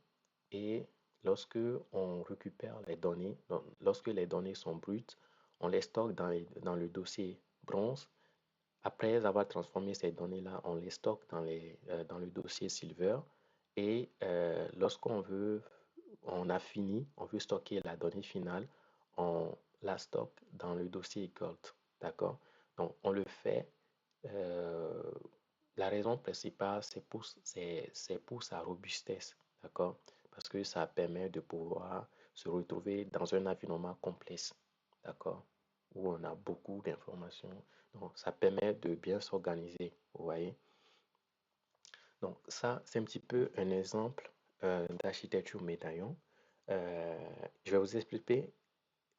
et lorsque on récupère les données, donc, lorsque les données sont brutes, on les stocke dans le dossier bronze. Après avoir transformé ces données-là, on les stocke dans le dossier silver. Et lorsqu'on veut, on a fini, on veut stocker la donnée finale, on la stocke dans le dossier gold. D'accord? Donc, on le fait euh, la raison principale, c'est pour sa robustesse, d'accord? Parce que ça permet de pouvoir se retrouver dans un environnement complexe, d'accord? Où on a beaucoup d'informations. Donc, ça permet de bien s'organiser, vous voyez? Donc, ça, c'est un petit peu un exemple d'architecture médaillon. Euh, je vais vous expliquer,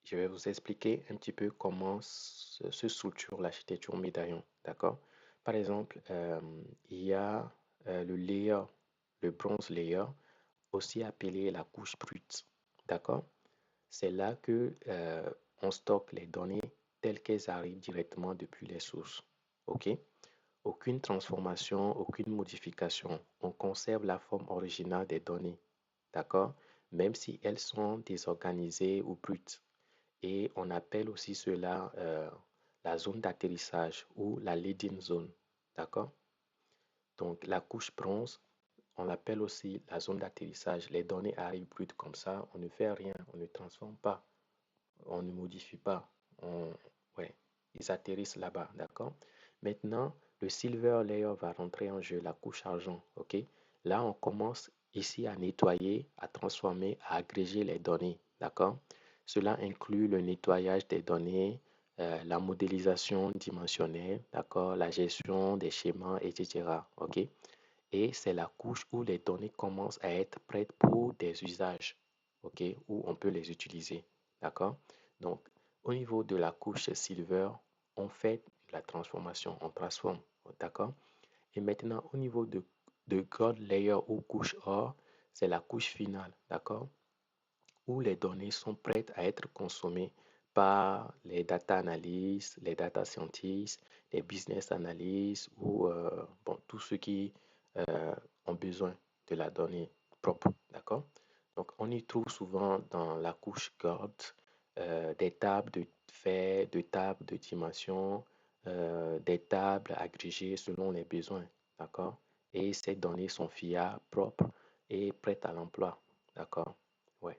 je vais vous expliquer un petit peu comment se structure l'architecture médaillon, d'accord? Par exemple, il y a le layer, le bronze layer, aussi appelé la couche brute, d'accord? C'est là que on stocke les données telles qu'elles arrivent directement depuis les sources, ok? Aucune transformation, aucune modification. On conserve la forme originale des données, d'accord? Même si elles sont désorganisées ou brutes. Et on appelle aussi cela la zone d'atterrissage ou la leading zone. D'accord? Donc la couche bronze, on l'appelle aussi la zone d'atterrissage. Les données arrivent brutes comme ça, on ne fait rien, on ne transforme pas, on ne modifie pas. Ouais, ils atterrissent là-bas. D'accord? Maintenant, le silver layer va rentrer en jeu, la couche argent. OK? Là, on commence ici à nettoyer, à transformer, à agréger les données. D'accord? Cela inclut le nettoyage des données, la modélisation dimensionnelle, d'accord, la gestion des schémas, etc. OK? Et c'est la couche où les données commencent à être prêtes pour des usages, OK, où on peut les utiliser. D'accord? Donc, au niveau de la couche silver, on fait la transformation, on transforme. D'accord? Et maintenant, au niveau de gold layer ou couche or, c'est la couche finale. D'accord? où les données sont prêtes à être consommées par les data analysts, les data scientists, les business analysts ou bon, tous ceux qui ont besoin de la donnée propre. D'accord? Donc, on y trouve souvent dans la couche GORD des tables de faits, de tables de dimensions, des tables agrégées selon les besoins. D'accord? Et ces données sont fiables, propres et prêtes à l'emploi. D'accord? Ouais.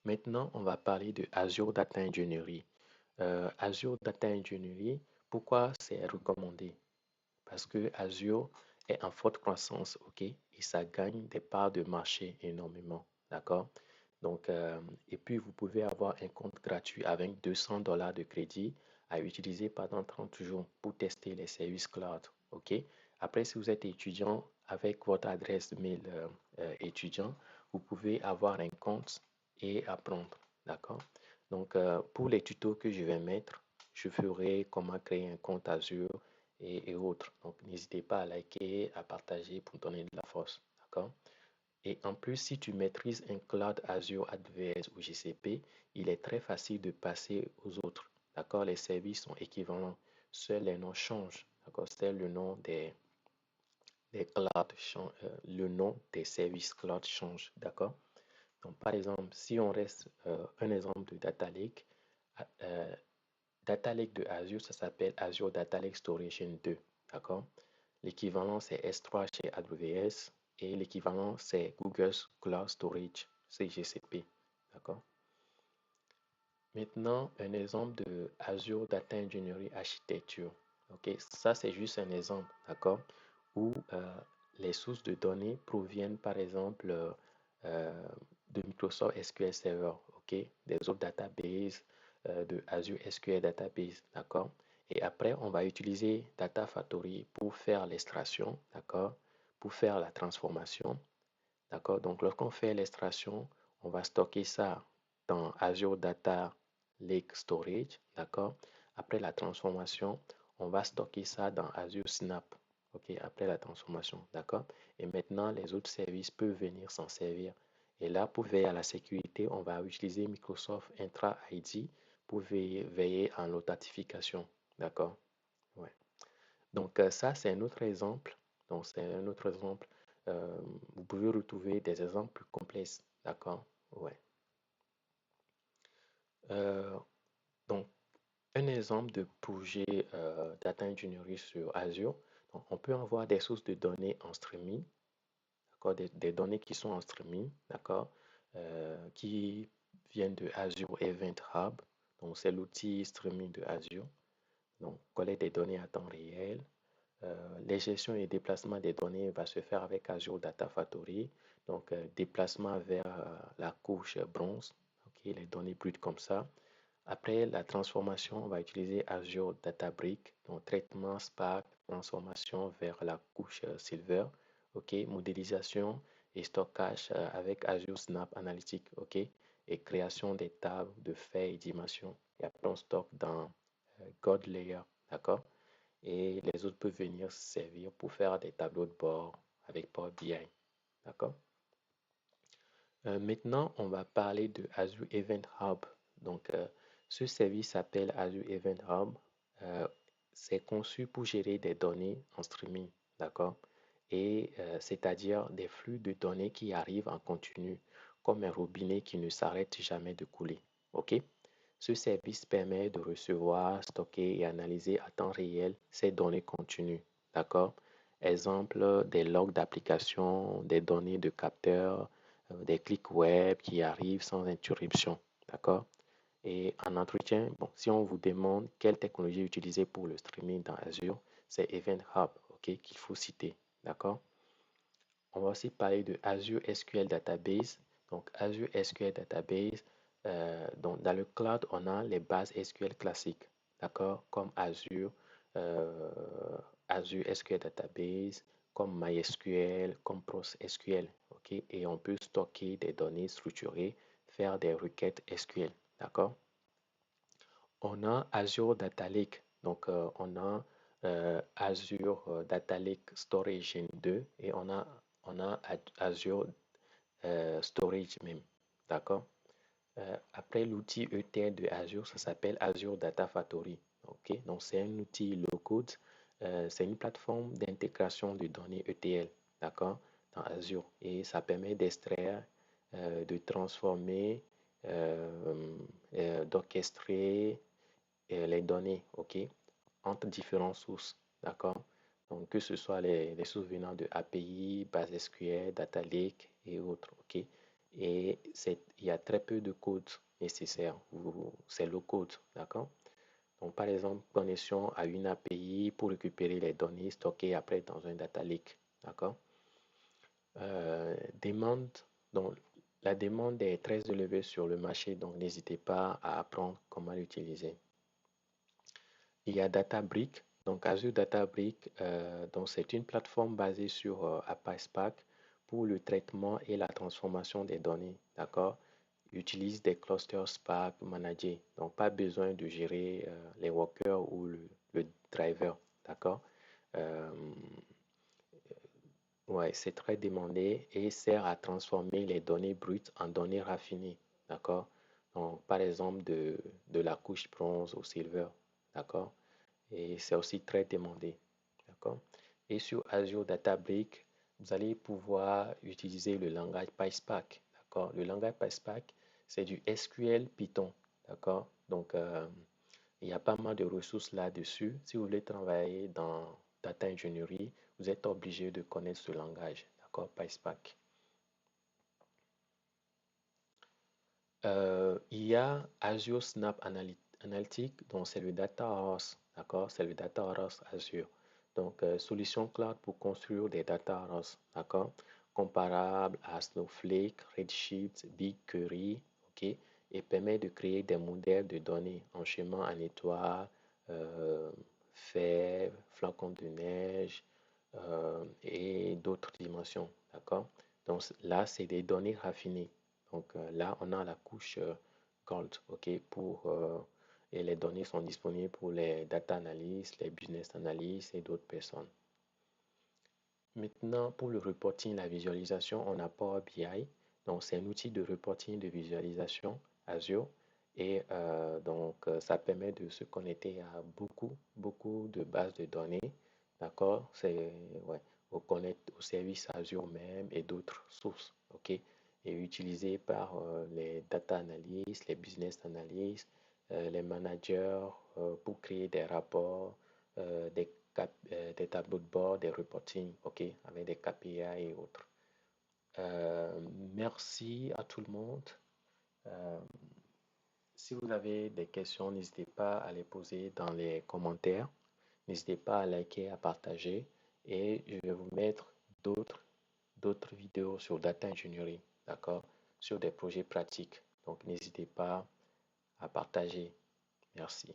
Maintenant, on va parler de Azure Data Engineering. Azure Data Engineering, pourquoi c'est recommandé? Parce que Azure est en forte croissance, ok, et ça gagne des parts de marché énormément, d'accord? Donc, et puis vous pouvez avoir un compte gratuit avec $200 de crédit à utiliser pendant 30 jours pour tester les services cloud, ok? Après, si vous êtes étudiant avec votre adresse mail étudiant, vous pouvez avoir un compte et apprendre, d'accord? Donc, pour les tutos que je vais mettre, je ferai comment créer un compte Azure et autres. Donc, n'hésitez pas à liker, à partager pour donner de la force. D'accord? Et en plus, si tu maîtrises un cloud Azure, AWS ou GCP, il est très facile de passer aux autres. D'accord? Les services sont équivalents. Seuls les noms changent. D'accord? C'est le nom des clouds, le nom des services cloud change. D'accord? Donc, par exemple, si on reste un exemple de Data Lake, euh, Data Lake de Azure, ça s'appelle Azure Data Lake Storage 2. D'accord? L'équivalent, c'est S3 chez AWS et l'équivalent, c'est Google Cloud Storage, c'est GCP. D'accord? Maintenant, un exemple de Azure Data Engineering Architecture. OK? Ça, c'est juste un exemple, d'accord? Où les sources de données proviennent, par exemple, de Microsoft SQL Server, OK? Des autres databases, de Azure SQL Database, d'accord? Et après, on va utiliser Data Factory pour faire l'extraction, d'accord? Pour faire la transformation, d'accord? Donc, lorsqu'on fait l'extraction, on va stocker ça dans Azure Data Lake Storage, d'accord? Après la transformation, on va stocker ça dans Azure Synapse, ok? Après la transformation, d'accord? Et maintenant, les autres services peuvent venir s'en servir. Et là, pour veiller à la sécurité, on va utiliser Microsoft Entra ID pour veiller à l'authentification, d'accord? Ouais. Donc, ça, c'est un autre exemple. Donc, c'est un autre exemple. Euh, Vous pouvez retrouver des exemples plus complexes. D'accord? Ouais. Euh, donc, un exemple de projet data engineering sur Azure. Donc, on peut avoir des sources de données en streaming, d'accord? Des données qui sont en streaming, d'accord? Qui viennent de Azure Event Hub. Donc, c'est l'outil streaming de Azure. Donc, collecte des données à temps réel. Les gestions et déplacements des données va se faire avec Azure Data Factory. Donc, déplacement vers la couche bronze, ok, les données brutes comme ça. Après la transformation, on va utiliser Azure Databricks, donc traitement Spark, transformation vers la couche Silver, ok, modélisation et stockage avec Azure Synapse Analytics, ok, et création des tables de faits et dimensions. Et après, on stocke dans God Layer, d'accord? Et les autres peuvent venir servir pour faire des tableaux de bord avec Power BI. D'accord? Maintenant, on va parler de Azure Event Hub. Donc, ce service s'appelle Azure Event Hub. Euh, c'est conçu pour gérer des données en streaming. D'accord? Et c'est-à-dire des flux de données qui arrivent en continu, comme un robinet qui ne s'arrête jamais de couler. OK? Ce service permet de recevoir, stocker et analyser à temps réel ces données continues. D'accord? Exemple, des logs d'application, des données de capteurs, des clics web qui arrivent sans interruption. D'accord? Et en entretien, bon, si on vous demande quelle technologie utiliser pour le streaming dans Azure, c'est Event Hub, ok, qu'il faut citer. D'accord? On va aussi parler de Azure SQL Database. Donc, Azure SQL Database, donc dans le cloud, on a les bases SQL classiques, d'accord, comme euh, Azure SQL Database, comme MySQL, comme PostgreSQL, ok, et on peut stocker des données structurées, faire des requêtes SQL, d'accord. On a Azure Data Lake, donc on a Azure Data Lake Storage Gen 2 et on a Azure storage même. D'accord? Après l'outil ETL de Azure, ça s'appelle Azure Data Factory. Ok? Donc, c'est un outil low-code. C'est une plateforme d'intégration de données ETL. D'accord? Dans Azure. Et ça permet d'extraire, de transformer, d'orchestrer les données. OK? Entre différentes sources. D'accord? Donc, que ce soit les sources venant de API, base SQL, Data Lake et autres. OK? Et il y a très peu de code nécessaire. C'est le code. D'accord? Donc, par exemple, connexion à une API pour récupérer les données stockées après dans un Data Lake. D'accord? Demande. Donc, la demande est très élevée sur le marché. Donc, n'hésitez pas à apprendre comment l'utiliser. Il y a Databricks. Donc Azure Databricks, donc c'est une plateforme basée sur Apache Spark pour le traitement et la transformation des données. D'accord? Il utilise des clusters Spark managés. Donc pas besoin de gérer les workers ou le driver. D'accord? Euh, ouais, c'est très demandé et sert à transformer les données brutes en données raffinées. D'accord? Donc par exemple de la couche bronze au silver. D'accord? Et c'est aussi très demandé. D'accord? Et sur Azure Databricks, vous allez pouvoir utiliser le langage PySpark. D'accord? Le langage PySpark, c'est du SQL Python. D'accord? Donc, il y a pas mal de ressources là-dessus. Si vous voulez travailler dans Data Engineering, vous êtes obligé de connaître ce langage. D'accord? PySpark. Il y a Azure Snap Analytics, donc c'est le Data House, d'accord? C'est le Data House Azure. Donc, solution cloud pour construire des Data House, d'accord? Comparable à Snowflake, Redshift, BigQuery, ok? Et permet de créer des modèles de données en schéma en étoile, euh, fèves, flocons de neige et d'autres dimensions, d'accord? Donc là, c'est des données raffinées. Donc là, on a la couche Gold, ok, et les données sont disponibles pour les data analysts, les business analysts et d'autres personnes. Maintenant, pour le reporting, la visualisation, on a Power BI. Donc, c'est un outil de reporting de visualisation Azure. Et ça permet de se connecter à beaucoup de bases de données. D'accord? C'est, ouais, au service Azure même et d'autres sources. OK? Et utilisé par les data analysts, les business analysts, les managers pour créer des rapports, des tableaux de bord, des reporting, OK, avec des KPI et autres. Euh, Merci à tout le monde. Euh, Si vous avez des questions, n'hésitez pas à les poser dans les commentaires. N'hésitez pas à liker, à partager. Et je vais vous mettre d'autres vidéos sur Data Engineering, d'accord, sur des projets pratiques. Donc, n'hésitez pas à partager. Merci.